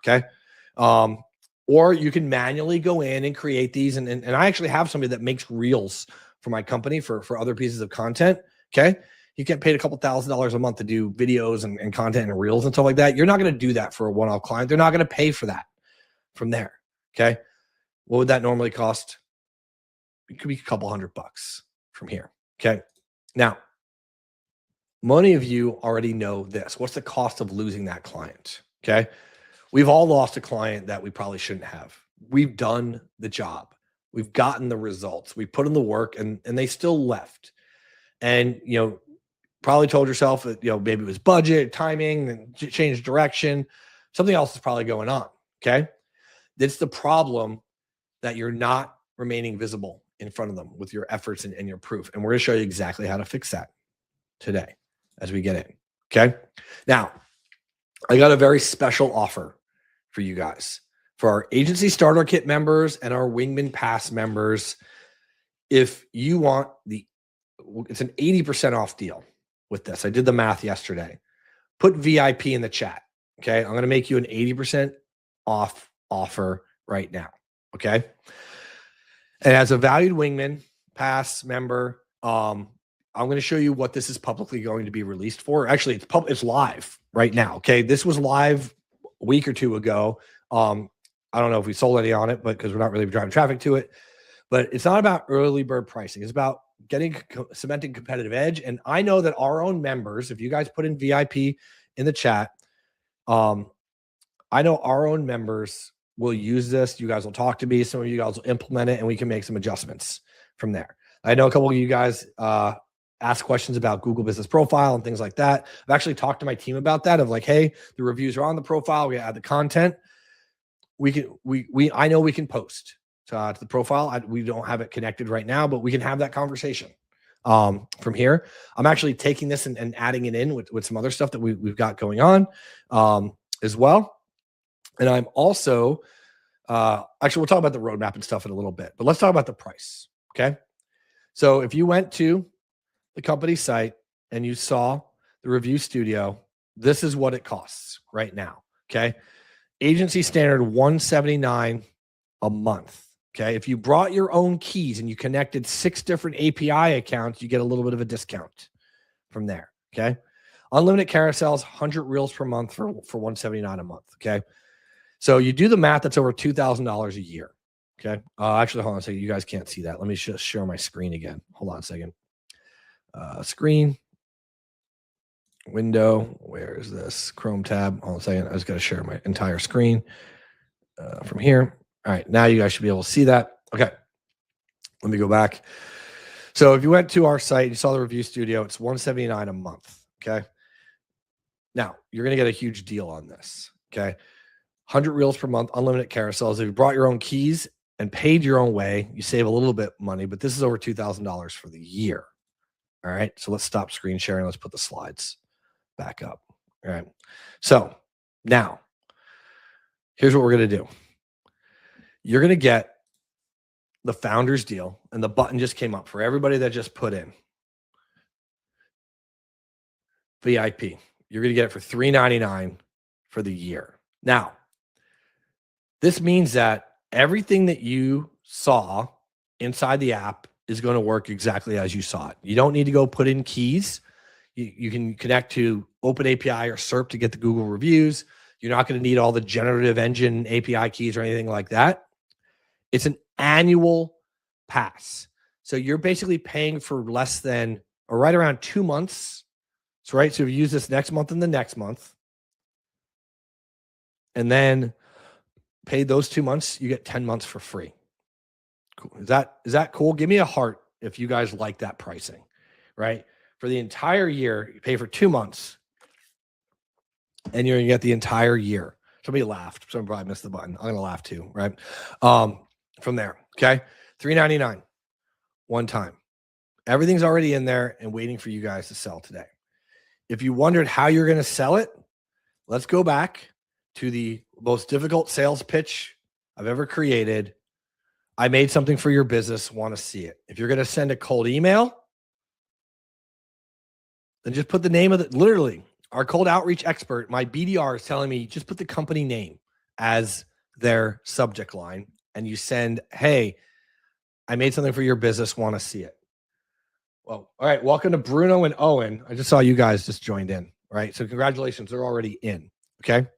[SPEAKER 1] Okay. Or you can manually go in and create these. And I actually have somebody that makes reels for my company for other pieces of content. Okay. You get paid a couple $1,000s a month to do videos and content and reels and stuff like that. You're not going to do that for a one-off client. They're not going to pay for that from there. Okay. What would that normally cost? It could be a couple $100 from here. Okay. Now, many of you already know this. What's the cost of losing that client? Okay. We've all lost a client that we probably shouldn't have. We've done the job. We've gotten the results. We put in the work and they still left. And, probably told yourself that, maybe it was budget, timing, and changed direction. Something else is probably going on. Okay. It's the problem that you're not remaining visible in front of them with your efforts and your proof. And we're going to show you exactly how to fix that today as we get in. Okay. Now, I got a very special offer for you guys, for our agency starter kit members and our Wingman Pass members. If you want it's an 80% off deal with this. I did the math yesterday. Put VIP in the chat. Okay. I'm going to make you an 80% off offer right now. Okay. And as a valued Wingman Pass member, I'm going to show you what this is publicly going to be released for. Actually, it's live right now. Okay. This was live a week or two ago. I don't know if we sold any on it, but because we're not really driving traffic to it, but it's not about early bird pricing. It's about cementing competitive edge. And I know that our own members, if you guys put in VIP in the chat, I know our own members will use this. You guys will talk to me. Some of you guys will implement it and we can make some adjustments from there. I know a couple of you guys ask questions about Google Business Profile and things like that. I've actually talked to my team about that, of like, hey, the reviews are on the profile. We add the content. I know we can post to the profile. We don't have it connected right now, but we can have that conversation from here. I'm actually taking this and adding it in with some other stuff that we've got going on as well. And I'm also, actually, we'll talk about the roadmap and stuff in a little bit, but let's talk about the price. Okay. So if you went to the company site and you saw the Review Studio, this is what it costs right now. Okay. Agency standard $179 a month. Okay. If you brought your own keys and you connected 6 different API accounts, you get a little bit of a discount from there. Okay. Unlimited carousels, 100 reels per month for $179 a month. Okay. So you do the math, that's over $2,000 a year. Okay. Actually, hold on a second. You guys can't see that. Let me just share my screen again. Hold on a second. Screen. Window. Where is this? Chrome tab. Hold on a second. I just got to share my entire screen from here. All right. Now you guys should be able to see that. Okay. Let me go back. So if you went to our site, you saw the Review Studio, it's $179 a month. Okay. Now you're going to get a huge deal on this. Okay. 100 reels per month, unlimited carousels. If you brought your own keys and paid your own way, you save a little bit money, but this is over $2,000 for the year. All right. So let's stop screen sharing. Let's put the slides back up. All right. So now here's what we're going to do. You're going to get the founder's deal, and the button just came up for everybody that just put in. VIP. You're going to get it for $3.99 for the year. Now, this means that everything that you saw inside the app is going to work exactly as you saw it. You don't need to go put in keys. You can connect to OpenAPI or SERP to get the Google reviews. You're not going to need all the generative engine API keys or anything like that. It's an annual pass. So you're basically paying for less than or right around 2 months. So, right. So if you use this next month and the next month, and then pay those 2 months, you get 10 months for free. Cool. Is that cool? Give me a heart if you guys like that pricing, right? For the entire year, you pay for 2 months and you're going to get the entire year. Somebody laughed. Somebody probably missed the button. I'm going to laugh too, right? From there, okay? $3.99 one time. Everything's already in there and waiting for you guys to sell today. If you wondered how you're going to sell it, let's go back to the most difficult sales pitch I've ever created. I made something for your business, want to see it. If you're going to send a cold email, then just put the name of the, literally, our cold outreach expert, my BDR is telling me, just put the company name as their subject line. And you send, hey, I made something for your business, want to see it. Well, all right. Welcome to Bruno and Owen. I just saw you guys just joined in. All right. So congratulations. They're already in. Okay.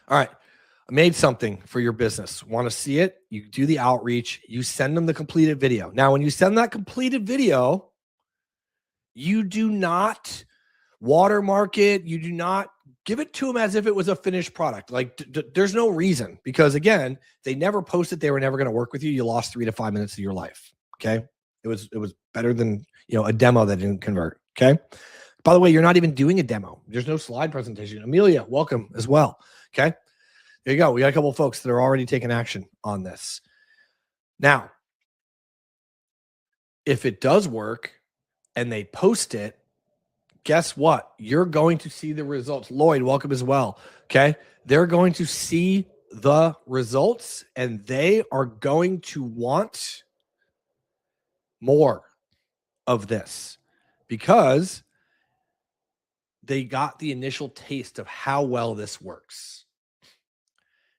[SPEAKER 1] All right. I made something for your business. Want to see it? You do the outreach. You send them the completed video. Now, when you send that completed video, you do not watermark it. You do not give it to them as if it was a finished product. Like there's no reason, because again, they never posted they were never going to work with you. You lost 3 to 5 minutes of your life. Okay. It was better than, a demo that didn't convert. Okay. By the way, you're not even doing a demo. There's no slide presentation. Amelia, welcome as well. Okay. There you go. We got a couple of folks that are already taking action on this. Now, if it does work and they post it, guess what? You're going to see the results. Lloyd, welcome as well. Okay. They're going to see the results and they are going to want more of this because they got the initial taste of how well this works.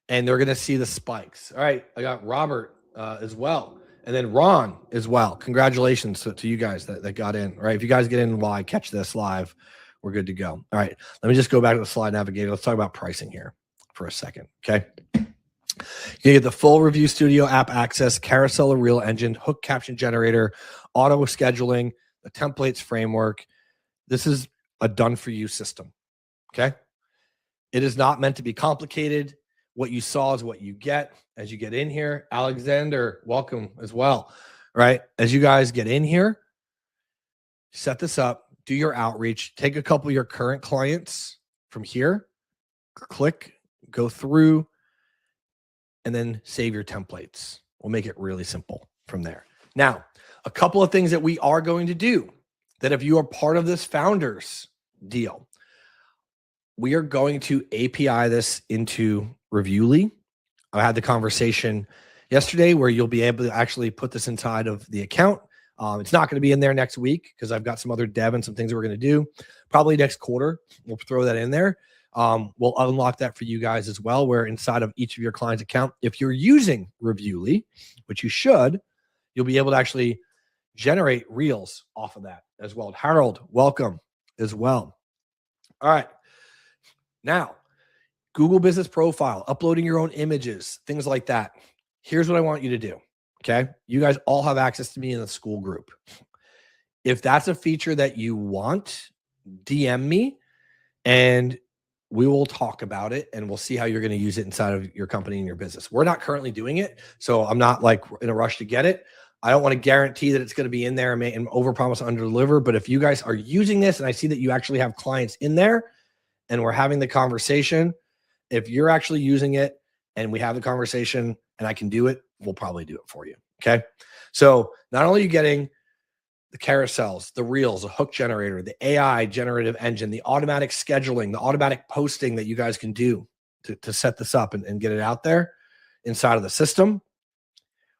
[SPEAKER 1] And they're going to see the spikes. All right. I got Robert as well. And then Ron as well. Congratulations to you guys that got in. All right. If you guys get in while I catch this live, we're good to go. All right. Let me just go back to the slide navigator. Let's talk about pricing here for a second. Okay. You get the full Review Studio app access, Carousel, a real engine, hook caption generator, auto scheduling, the templates framework. This is a done for you system. Okay. It is not meant to be complicated. What you saw is what you get as you get in here. Alexander, welcome as well. Right. As you guys get in here, set this up, do your outreach, take a couple of your current clients from here, click, go through, and then save your templates. We'll make it really simple from there. Now, a couple of things that we are going to do that if you are part of this founders deal, we are going to API this into Reviewly. I had the conversation yesterday where you'll be able to actually put this inside of the account. It's not going to be in there next week because I've got some other dev and some things that we're going to do. Probably next quarter, we'll throw that in there. We'll unlock that for you guys as well, where inside of each of your clients' account, if you're using Reviewly, which you should, you'll be able to actually generate reels off of that as well. Harold, welcome as well. All right. Now, Google Business Profile, uploading your own images, things like that. Here's what I want you to do. Okay. You guys all have access to me in the school group. If that's a feature that you want, DM me and we will talk about it and we'll see how you're going to use it inside of your company and your business. We're not currently doing it, so I'm not like in a rush to get it. I don't want to guarantee that it's going to be in there and overpromise, underdeliver. But if you guys are using this and I see that you actually have clients in there and we're having the conversation, if you're actually using it and we have the conversation and I can do it, we'll probably do it for you. Okay. So not only are you getting the carousels, the reels, the hook generator, the AI generative engine, the automatic scheduling, the automatic posting that you guys can do to set this up and get it out there inside of the system.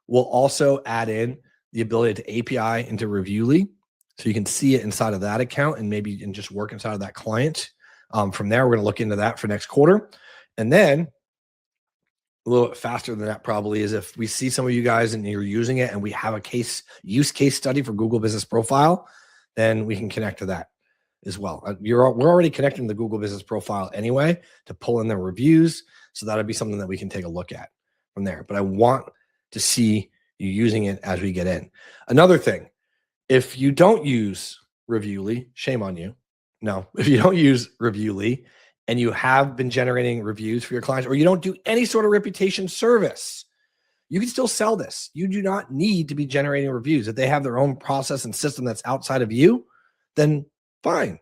[SPEAKER 1] We'll also add in the ability to API into Reviewly So you can see it inside of that account and just work inside of that client. From there, we're going to look into that for next quarter. And then a little bit faster than that probably is if we see some of you guys and you're using it and we have a use case study for Google Business Profile, then we can connect to that as well. We're already connecting the Google Business Profile anyway to pull in the reviews. So that'll be something that we can take a look at from there. But I want to see you using it as we get in. Another thing, if you don't use Reviewly, shame on you. No, if you don't use Reviewly and you have been generating reviews for your clients, or you don't do any sort of reputation service, you can still sell this. You do not need to be generating reviews. If they have their own process and system that's outside of you, then fine.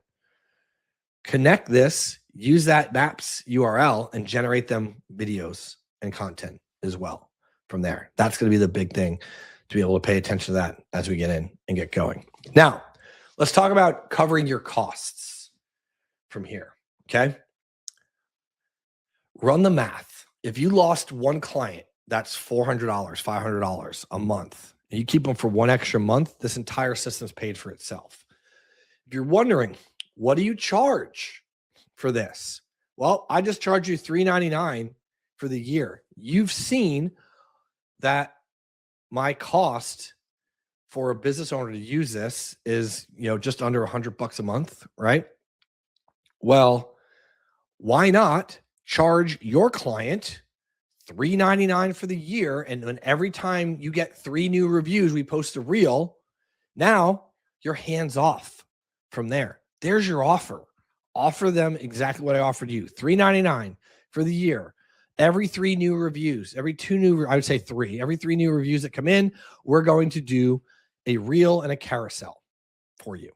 [SPEAKER 1] Connect this, use that Maps URL and generate them videos and content as well from there. That's going to be the big thing to be able to pay attention to that as we get in and get going. Now, let's talk about covering your costs from here, okay? Run the math. If you lost one client, that's $400, $500 a month, and you keep them for one extra month, this entire system's paid for itself. If you're wondering, what do you charge for this? Well, I just charge you $399 for the year. You've seen that my cost for a business owner to use this is, just under $100 a month, right? Well, why not charge your client $399 for the year? And when every time you get 3 new reviews, we post a reel. Now you're hands off from there. There's your offer. Offer them exactly what I offered you. $399 for the year. Every 3 new reviews, every 3 new reviews that come in, we're going to do a reel and a carousel for you.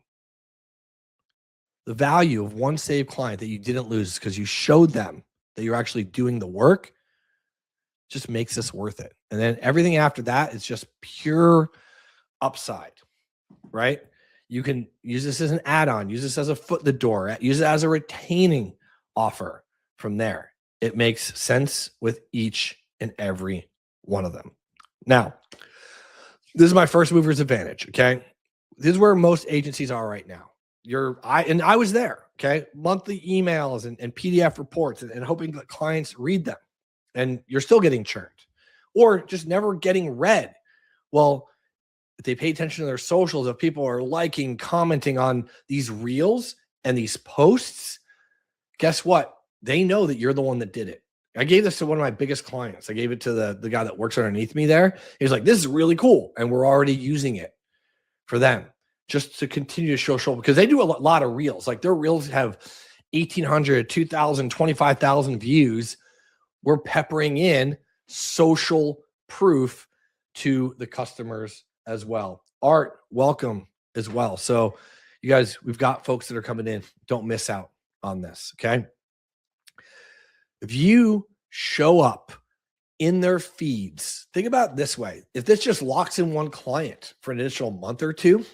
[SPEAKER 1] The value of one saved client that you didn't lose because you showed them that you're actually doing the work just makes this worth it. And then everything after that is just pure upside, right? You can use this as an add-on, use this as a foot in the door, use it as a retaining offer from there. It makes sense with each and every one of them. Now, this is my first mover's advantage, okay? This is where most agencies are right now. I was there, okay? Monthly emails and PDF reports and hoping that clients read them. And you're still getting churned or just never getting read. Well, if they pay attention to their socials, if people are liking, commenting on these reels and these posts, guess what? They know that you're the one that did it. I gave this to one of my biggest clients. I gave it to the guy that works underneath me there. He was like, this is really cool. And we're already using it for them just to continue to show because they do a lot of reels. Like their reels have 1,800, 2,000, 25,000 views. We're peppering in social proof to the customers as well. Art, welcome as well. So you guys, we've got folks that are coming in. Don't miss out on this, okay? If you show up in their feeds, think about it this way. If this just locks in one client for an additional month or two,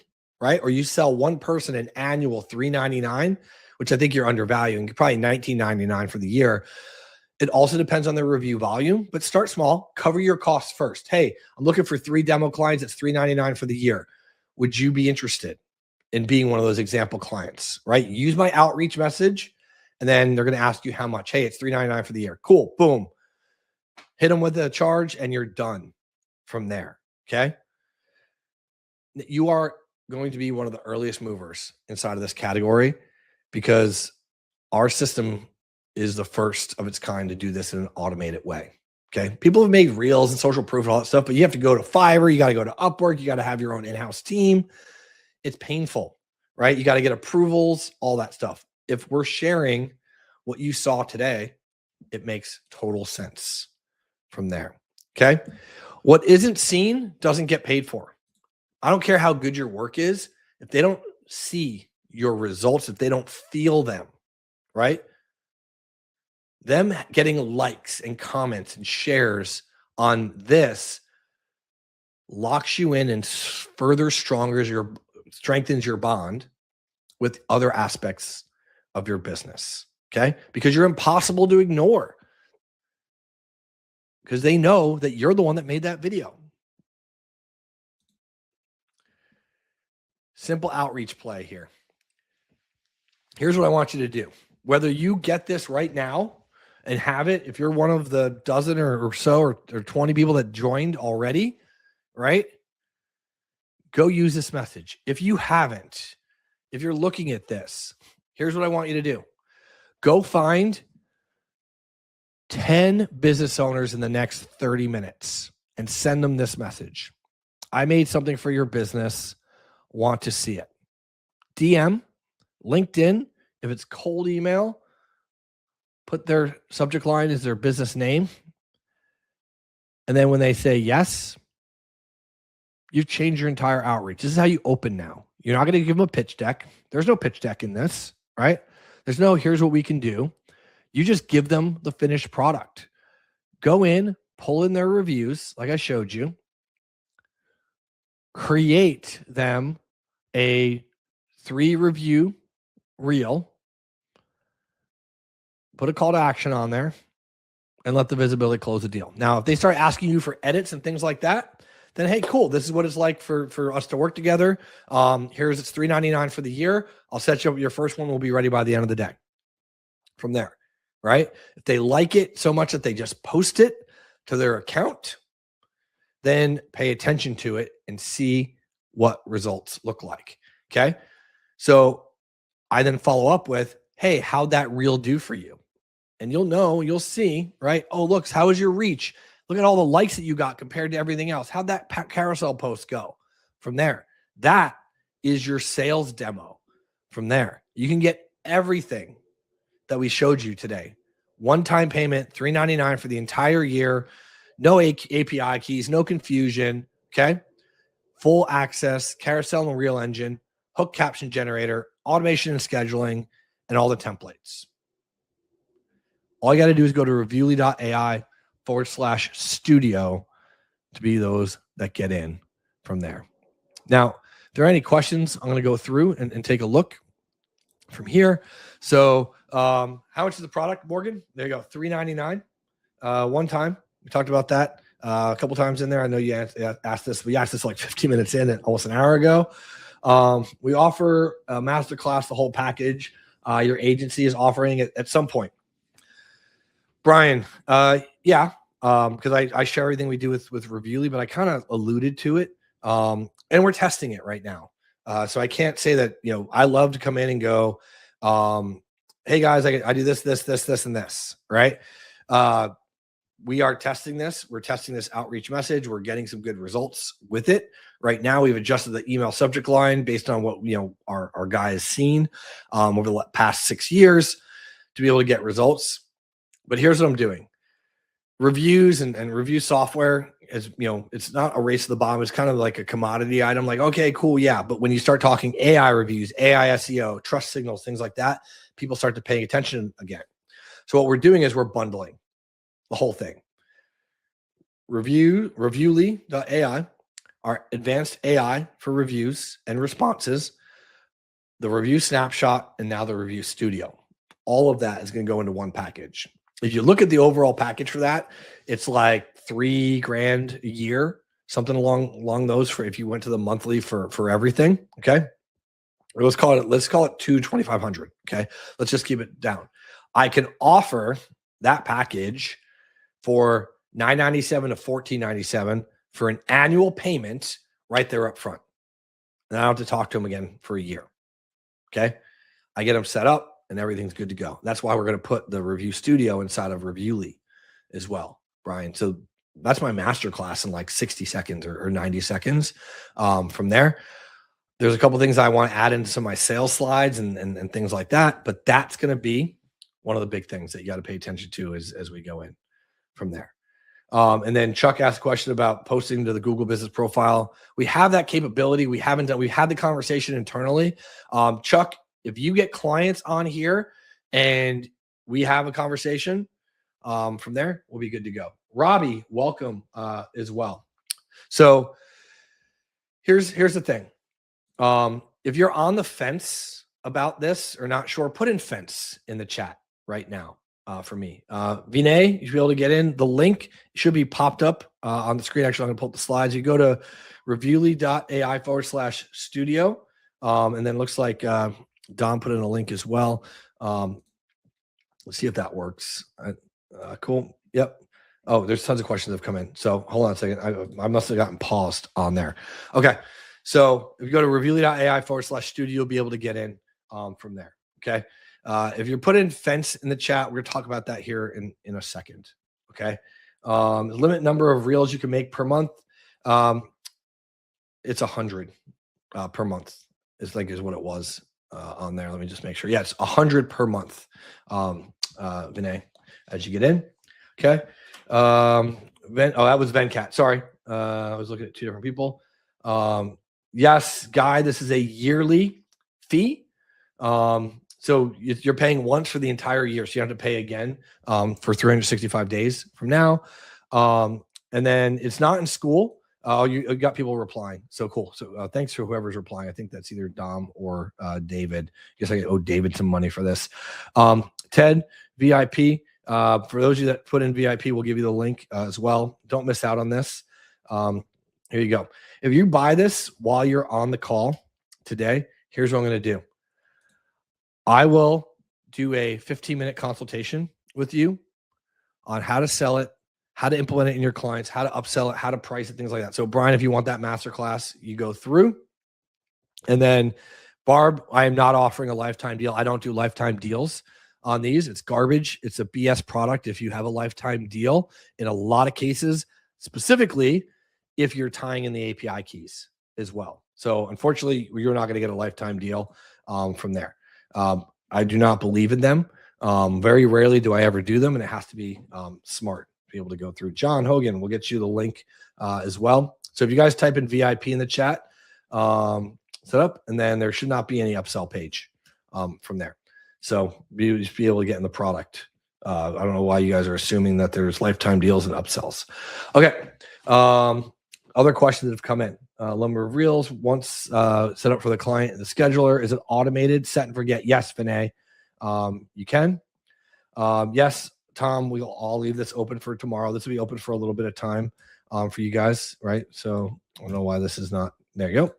[SPEAKER 1] right? Or you sell one person an annual $399, which I think you're undervaluing, probably $19.99 for the year. It also depends on the review volume, but start small, cover your costs first. Hey, I'm looking for 3 demo clients. It's $399 for the year. Would you be interested in being one of those example clients, right? Use my outreach message, and then they're going to ask you how much. Hey, it's $399 for the year. Cool. Boom. Hit them with the charge and you're done from there. Okay. You are going to be one of the earliest movers inside of this category because our system is the first of its kind to do this in an automated way. Okay. People have made reels and social proof and all that stuff, but you have to go to Fiverr. You got to go to Upwork. You got to have your own in-house team. It's painful, right? You got to get approvals, all that stuff. If we're sharing what you saw today, it makes total sense from there. Okay. What isn't seen doesn't get paid for. I don't care how good your work is. If they don't see your results, if they don't feel them, right? Them getting likes and comments and shares on this locks you in and further strengthens your bond with other aspects of your business. Okay. Because you're impossible to ignore because they know that you're the one that made that video. simple outreach play here. Here's what I want you to do. Whether you get this right now and have it, if you're one of the dozen or so or 20 people that joined already, right? Go use this message. If you haven't, if you're looking at this, here's what I want you to do. Go find 10 business owners in the next 30 minutes and send them this message. I made something for your business. Want to see it. DM, LinkedIn, if it's cold email, put their subject line as their business name. And then when they say yes, you change your entire outreach. This is how you open now. You're not going to give them a pitch deck. There's no pitch deck in this, right? There's no, here's what we can do. You just give them the finished product. Go in, pull in their reviews, like I showed you. Create them a 3-review reel. Put a call to action on there and let the visibility close the deal. Now, if they start asking you for edits and things like that, then hey, cool. This is what it's like for us to work together. Here's it's $3.99 for the year. I'll set you up. Your first one will be ready by the end of the day. From there, right? If they like it so much that they just post it to their account, then pay attention to it and see what results look like. Okay. So I then follow up with, hey, how'd that reel do for you? And you'll see, right? Oh, look, how is your reach? Look at all the likes that you got compared to everything else. How'd that carousel post go? From there, that is your sales demo. From there, you can get everything that we showed you today. One-time payment, $3.99 for the entire year. No API keys, no confusion. Okay. Full access, carousel and reel engine, hook caption generator, automation and scheduling, and all the templates. All you got to do is go to reviewly.ai/studio to be those that get in from there. Now, if there are any questions, I'm going to go through and take a look from here. So how much is the product, Morgan? There you go, $3.99. One time. We talked about that a couple times in there. I know you asked this. We asked this like 15 minutes in and almost an hour ago. We offer a masterclass, the whole package. Your agency is offering it at some point. Brian, yeah, because I share everything we do with Reviewly, but I kind of alluded to it. And we're testing it right now. So I can't say that, I love to come in and go, hey guys, I do this, and this, right? We are testing this. We're testing this outreach message. We're getting some good results with it. Right now, we've adjusted the email subject line based on what our guy has seen over the past 6 years to be able to get results. But here's what I'm doing. Reviews and review software is, it's not a race to the bottom. It's kind of like a commodity item. Like, okay, cool, yeah. But when you start talking AI reviews, AI SEO, trust signals, things like that, people start to pay attention again. So what we're doing is we're bundling the whole thing. Reviewly.ai, our advanced AI for reviews and responses, the review snapshot, and now the review studio. All of that is going to go into one package. If you look at the overall package for that, it's like $3,000 a year, something along those for if you went to the monthly for everything. Okay. Let's call it $2,500. Okay. Let's just keep it down. I can offer that package for $997 to $1,497 for an annual payment right there up front. And I don't have to talk to them again for a year. Okay. I get them set up and everything's good to go. That's why we're going to put the review studio inside of Reviewly as well, Brian. So that's my masterclass in like 60 seconds or 90 seconds. From there, there's a couple things I want to add into some of my sales slides and things like that. But that's going to be one of the big things that you got to pay attention to as we go in from there. And then Chuck asked a question about posting to the Google business profile. We have that capability. We've had the conversation internally. Chuck, if you get clients on here and we have a conversation, from there, we'll be good to go. Robbie, welcome as well. So here's the thing. If you're on the fence about this or not sure, put in fence in the chat right now. For me, Vinay, you should be able to get in. The link should be popped up on the screen. Actually, I'm going to pull up the slides. You go to reviewly.ai/studio. And then looks like Don put in a link as well. Let's see if that works. Cool. Yep. Oh, there's tons of questions that have come in. So hold on a second. I must have gotten paused on there. Okay. So if you go to reviewly.ai/studio, you'll be able to get in from there. Okay. If you put in fence in the chat, we're going to talk about that here in a second. Okay. Limit number of reels you can make per month. It's 100 per month. Is what it was on there. Let me just make sure. Yeah, it's 100 per month. Vinay, as you get in. Okay. That was Venkat. Sorry. I was looking at two different people. Yes, Guy, this is a yearly fee. So you're paying once for the entire year. So you have to pay again for 365 days from now. And then it's not in school. You got people replying. So cool. So thanks for whoever's replying. I think that's either Dom or David. I guess I owe David some money for this. Ted, VIP. For those of you that put in VIP, we'll give you the link as well. Don't miss out on this. Here you go. If you buy this while you're on the call today, here's what I'm going to do. I will do a 15-minute consultation with you on how to sell it, how to implement it in your clients, how to upsell it, how to price it, things like that. So Brian, if you want that masterclass, you go through. And then Barb, I am not offering a lifetime deal. I don't do lifetime deals on these. It's garbage. It's a BS product if you have a lifetime deal in a lot of cases, specifically if you're tying in the API keys as well. So unfortunately, you're not going to get a lifetime deal from there. I do not believe in them. Very rarely do I ever do them, and it has to be smart to be able to go through. John Hogan, we'll get you the link as well. So if you guys type in VIP in the chat, set up, and then there should not be any upsell page from there. So you just be able to get in the product. I don't know why you guys are assuming that there's lifetime deals and upsells. Okay. Other questions that have come in. Number of reels once set up for the client and the scheduler. Is it automated? Set and forget. Yes, Vinay. You can. Yes, Tom, I'll leave this open for tomorrow. This will be open for a little bit of time for you guys, right? So I don't know why this is not. There you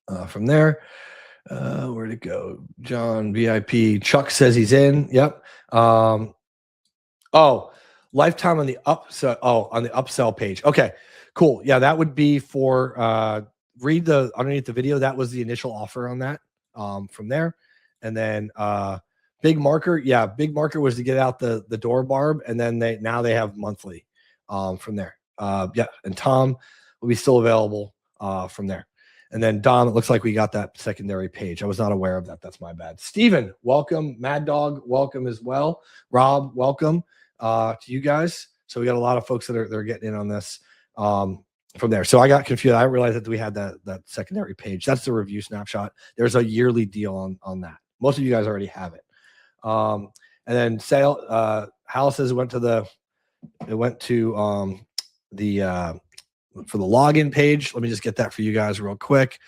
[SPEAKER 1] go. From there, where'd it go? John, VIP. Chuck says he's in. Yep. Lifetime on the upsell. On the upsell page. Okay, cool. Yeah, that would be for read the underneath the video. That was the initial offer on that from there. And then big marker. Yeah, big marker was to get out the door, Barb. And then they have monthly from there. Yeah, and Tom will be still available from there. And then Dom, it looks like we got that secondary page. I was not aware of that. That's my bad. Steven, welcome. Mad Dog, welcome as well. Rob, welcome to you guys. So we got a lot of folks that are getting in on this from there. So I got confused. I realized that we had that secondary page. That's the review snapshot. There's a yearly deal on that. Most of you guys already have it. And then Hal says it went to the for the login page. Let me just get that for you guys real quick.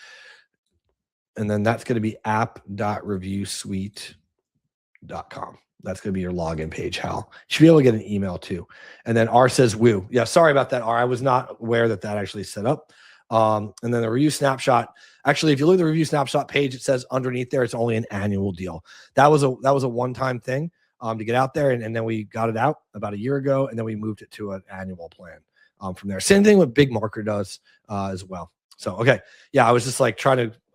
[SPEAKER 1] And then that's going to be app.reviewsuite.com. That's going to be your login page, Hal. You should be able to get an email too. And then R says woo. Yeah, sorry about that, R. I was not aware that actually set up. And then the review snapshot. Actually, if you look at the review snapshot page, it says underneath there, it's only an annual deal. That was a one-time thing to get out there. And then we got it out about a year ago. And then we moved it to an annual plan from there. Same thing with Big Marker does as well. So, okay. Yeah, I was just like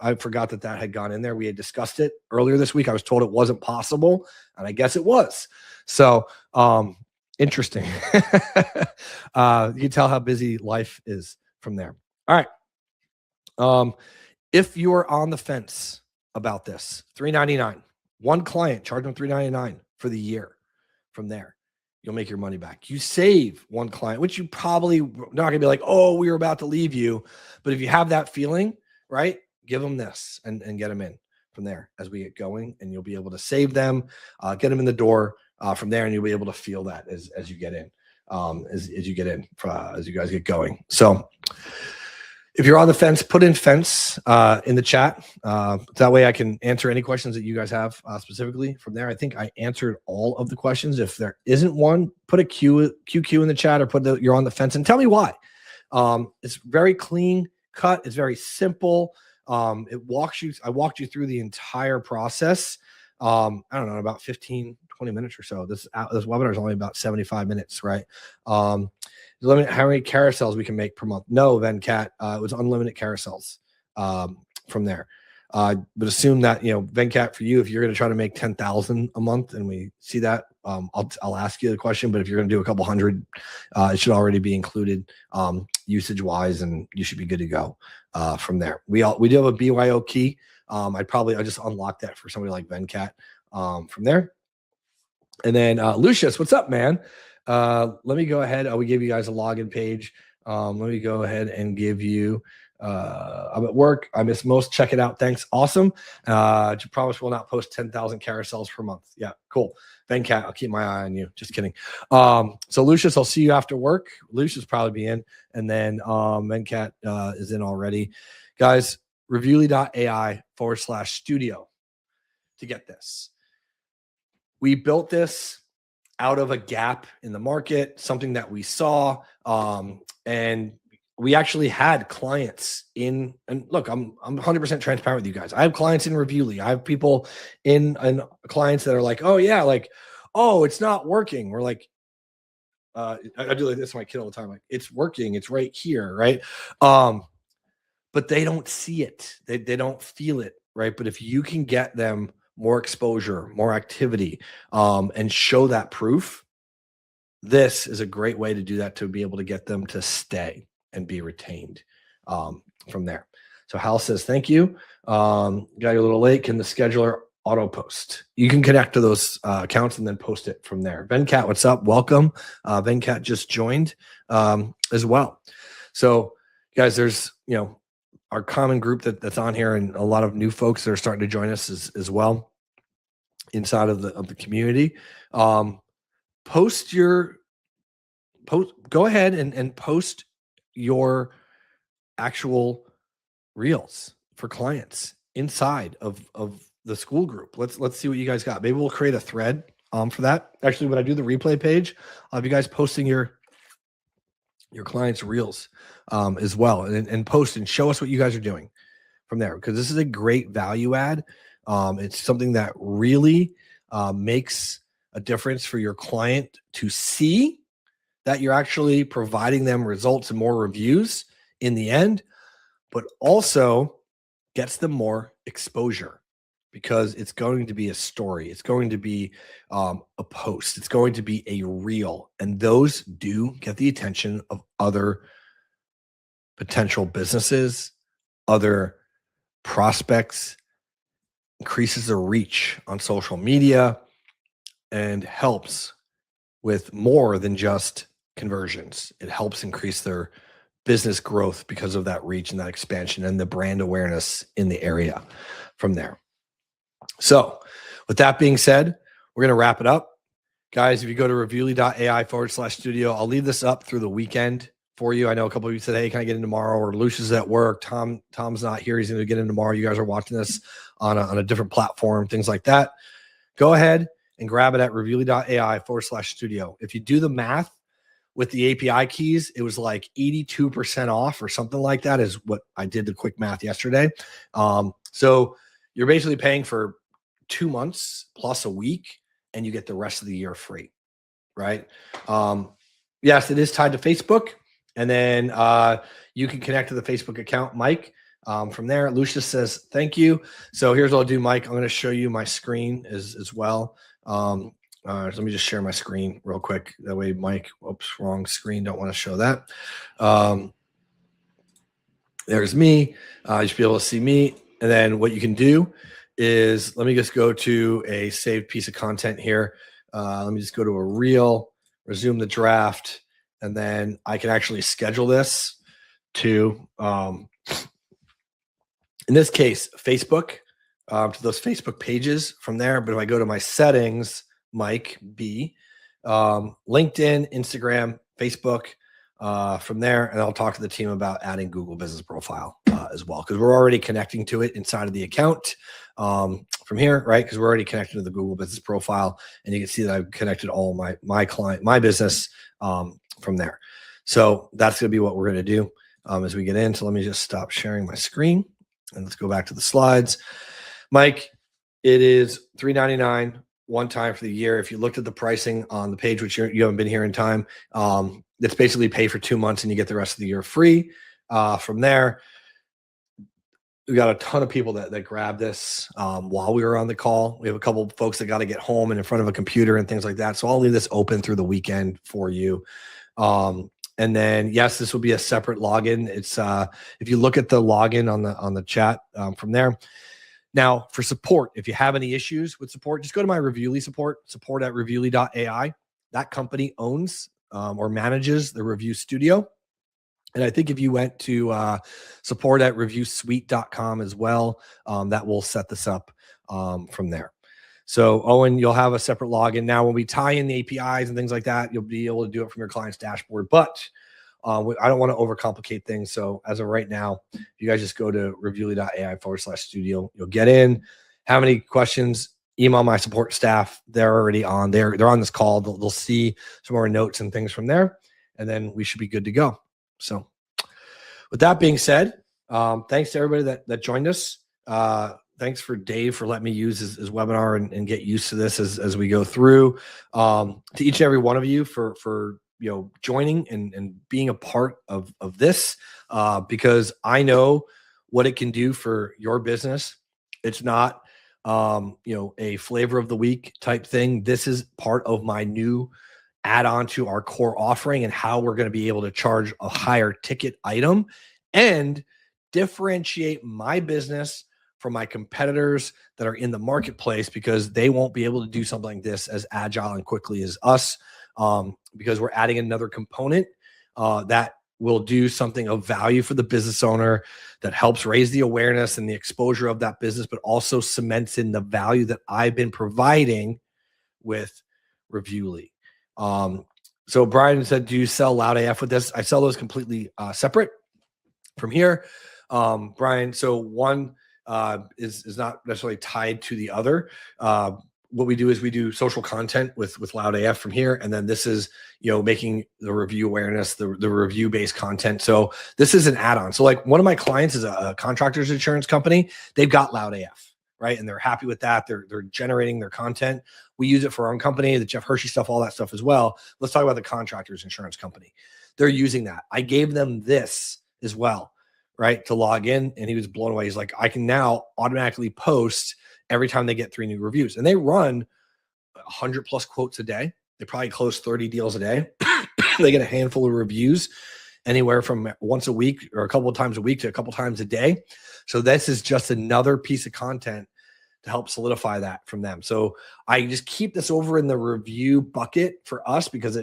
[SPEAKER 1] I forgot that had gone in there. We had discussed it earlier this week. I was told it wasn't possible, and I guess it was. So, interesting. You can tell how busy life is from there. All right. If you are on the fence about this, $399, one client, charge them $399 for the year from there. You'll make your money back. You save one client, which you probably not going to be like, oh, we were about to leave you. But if you have that feeling, right, give them this and get them in from there as we get going, and you'll be able to save them, get them in the door from there, and you'll be able to feel that as you get in, as you guys get going. So if you're on the fence, put in fence in the chat. That way I can answer any questions that you guys have specifically from there. I think I answered all of the questions. If there isn't one, put a QQ in the chat, or you're on the fence and tell me why. It's very clean cut. It's very simple. I walked you through the entire process. I don't know, about 15, 20 minutes or so. This webinar is only about 75 minutes, right? Limit how many carousels we can make per month. No, Venkat, it was unlimited carousels from there. But assume that, Venkat, for you, if you're going to try to make 10,000 a month and we see that, I'll ask you the question, but if you're going to do a couple hundred, it should already be included usage wise, and you should be good to go from there. We do have a BYO key. I'll just unlock that for somebody like Venkat from there. And then Lucius, what's up, man? Let me go ahead. We gave you guys a login page. Let me go ahead and give you, I'm at work. I miss most. Check it out. Thanks. Awesome. To promise we'll not post 10,000 carousels per month. Yeah, cool. Venkat, I'll keep my eye on you. Just kidding. So Lucius, I'll see you after work. Lucius probably be in. And then Venkat is in already. Guys, reviewly.ai/studio to get this. We built this out of a gap in the market, something that we saw, and we actually had clients in. And look, I'm 100% transparent with you guys. I have clients in Reviewly. I have people in clients that are like, oh yeah, like, oh, it's not working. We're like, I do like this to my kid all the time. Like, it's working. It's right here, right? But they don't see it. They don't feel it, right? But if you can get them more exposure, more activity, and show that proof, this is a great way to do that, to be able to get them to stay and be retained from there. So Hal says, thank you. Got you a little late. Can the scheduler auto post? You can connect to those accounts and then post it from there. Venkat, what's up? Welcome. Venkat just joined as well. So guys, there's, our common group that's on here, and a lot of new folks that are starting to join us as well inside of the community. Go ahead and post your actual reels for clients inside of the school group. Let's see what you guys got. Maybe we'll create a thread for that. Actually, when I do the replay page, I'll have you guys posting your clients' reels as well, and post and show us what you guys are doing from there, because this is a great value add. It's something that really makes a difference for your client to see that you're actually providing them results and more reviews in the end, but also gets them more exposure, because it's going to be a story. It's going to be a post. It's going to be a reel. And those do get the attention of other potential businesses, other prospects, increases the reach on social media, and helps with more than just conversions. It helps increase their business growth because of that reach and that expansion and the brand awareness in the area from there. So with that being said, we're going to wrap it up. Guys, if you go to reviewly.ai/studio, I'll leave this up through the weekend for you. I know a couple of you said, hey, can I get in tomorrow? Or Lucius is at work. Tom's not here. He's going to get in tomorrow. You guys are watching this on a different platform, things like that. Go ahead and grab it at reviewly.ai/studio. If you do the math with the API keys, it was like 82% off or something like that, is what I did the quick math yesterday. So you're basically paying for 2 months plus a week, and you get the rest of the year free, right? Yes, it is tied to Facebook. And then you can connect to the Facebook account, Mike. From there, Lucius says, thank you. So here's what I'll do, Mike. I'm going to show you my screen as well. So let me just share my screen real quick. That way, Mike, oops, wrong screen. Don't want to show that. There's me. You should be able to see me. And then what you can do is, let me just go to a saved piece of content here. Let me just go to a reel, resume the draft, and then I can actually schedule this to, in this case, Facebook, to those Facebook pages from there. But if I go to my settings, Mike B, LinkedIn, Instagram, Facebook, from there, and I'll talk to the team about adding Google Business Profile as well, because we're already connecting to it inside of the account from here, right? Because we're already connected to the Google Business Profile, and you can see that I've connected all my client, my business from there. So that's going to be what we're going to do as we get in. So let me just stop sharing my screen, And let's go back to the slides. Mike, it is $399 one time for the year. If you looked at the pricing on the page, which you haven't been here in time, it's basically pay for 2 months and you get the rest of the year free. From there, we got a ton of people that grabbed this while we were on the call. We have a couple of folks that got to get home and in front of a computer and things like that. So I'll leave this open through the weekend for you. And then, yes, this will be a separate login. It's if you look at the login on the chat from there. Now, for support, if you have any issues with support, just go to my Reviewly support at reviewly.ai. That company owns or manages the review studio. And I think if you went to support at reviewsuite.com as well, that will set this up from there. So, Owen, you'll have a separate login. Now, when we tie in the APIs and things like that, you'll be able to do it from your client's dashboard. But I don't want to overcomplicate things. So as of right now, you guys just go to reviewly.ai/studio. You'll get in. Have any questions, email my support staff. They're already on. They're on this call. They'll see some more notes and things from there. And then we should be good to go. So with that being said, thanks to everybody that joined us. Thanks for Dave for letting me use his webinar and get used to this as we go through. To each and every one of you for joining and being a part of this, because I know what it can do for your business. It's not a flavor of the week type thing. This is part of my new add-on to our core offering and how we're going to be able to charge a higher ticket item and differentiate my business from my competitors that are in the marketplace, because they won't be able to do something like this as agile and quickly as us, because we're adding another component that will do something of value for the business owner, that helps raise the awareness and the exposure of that business, but also cements in the value that I've been providing with Reviewly. So Brian said, do you sell Loud AF with this? I sell those completely separate from here. Brian, so one is not necessarily tied to the other. What we do is we do social content with Loud AF from here. And then this is, making the review awareness, the review based content. So this is an add-on. So like one of my clients is a contractor's insurance company. They've got Loud AF, right? And they're happy with that. They're generating their content. We use it for our own company, the Jeff Hershey stuff, all that stuff as well. Let's talk about the contractor's insurance company. They're using that. I gave them this as well, right, to log in, and he was blown away. He's like, I can now automatically post every time they get 3 new reviews. And they run 100 plus quotes a day. They probably close 30 deals a day. They get a handful of reviews anywhere from once a week or a couple of times a week to a couple of times a day. So this is just another piece of content to help solidify that from them. So I just keep this over in the review bucket for us, because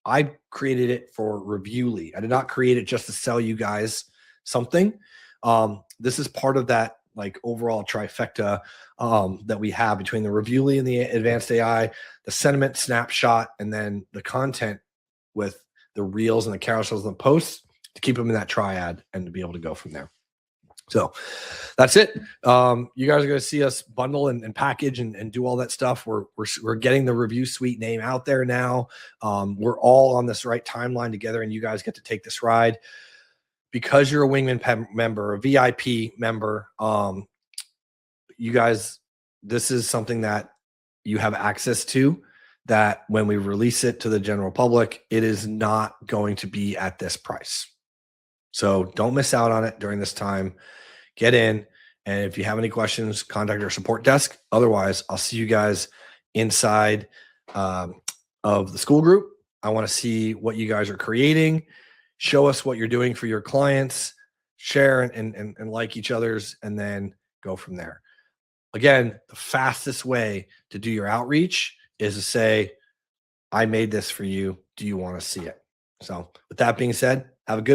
[SPEAKER 1] I created it for Reviewly. I did not create it just to sell you guys something. This is part of that like overall trifecta that we have between the Reviewly and the advanced AI, the sentiment snapshot, and then the content with the reels and the carousels and the posts to keep them in that triad and to be able to go from there. So that's it. You guys are going to see us bundle and package and do all that stuff. We're getting the Review Suite name out there now. We're all on this right timeline together, and you guys get to take this ride. Because you're a Wingman member, a VIP member, you guys, this is something that you have access to, that when we release it to the general public, it is not going to be at this price. So don't miss out on it during this time. Get in. And if you have any questions, contact our support desk. Otherwise, I'll see you guys inside of the school group. I want to see what you guys are creating. Show us what you're doing for your clients, share and like each other's, and then go from there. Again, the fastest way to do your outreach is to say, I made this for you. Do you want to see it? So with that being said, have a good one.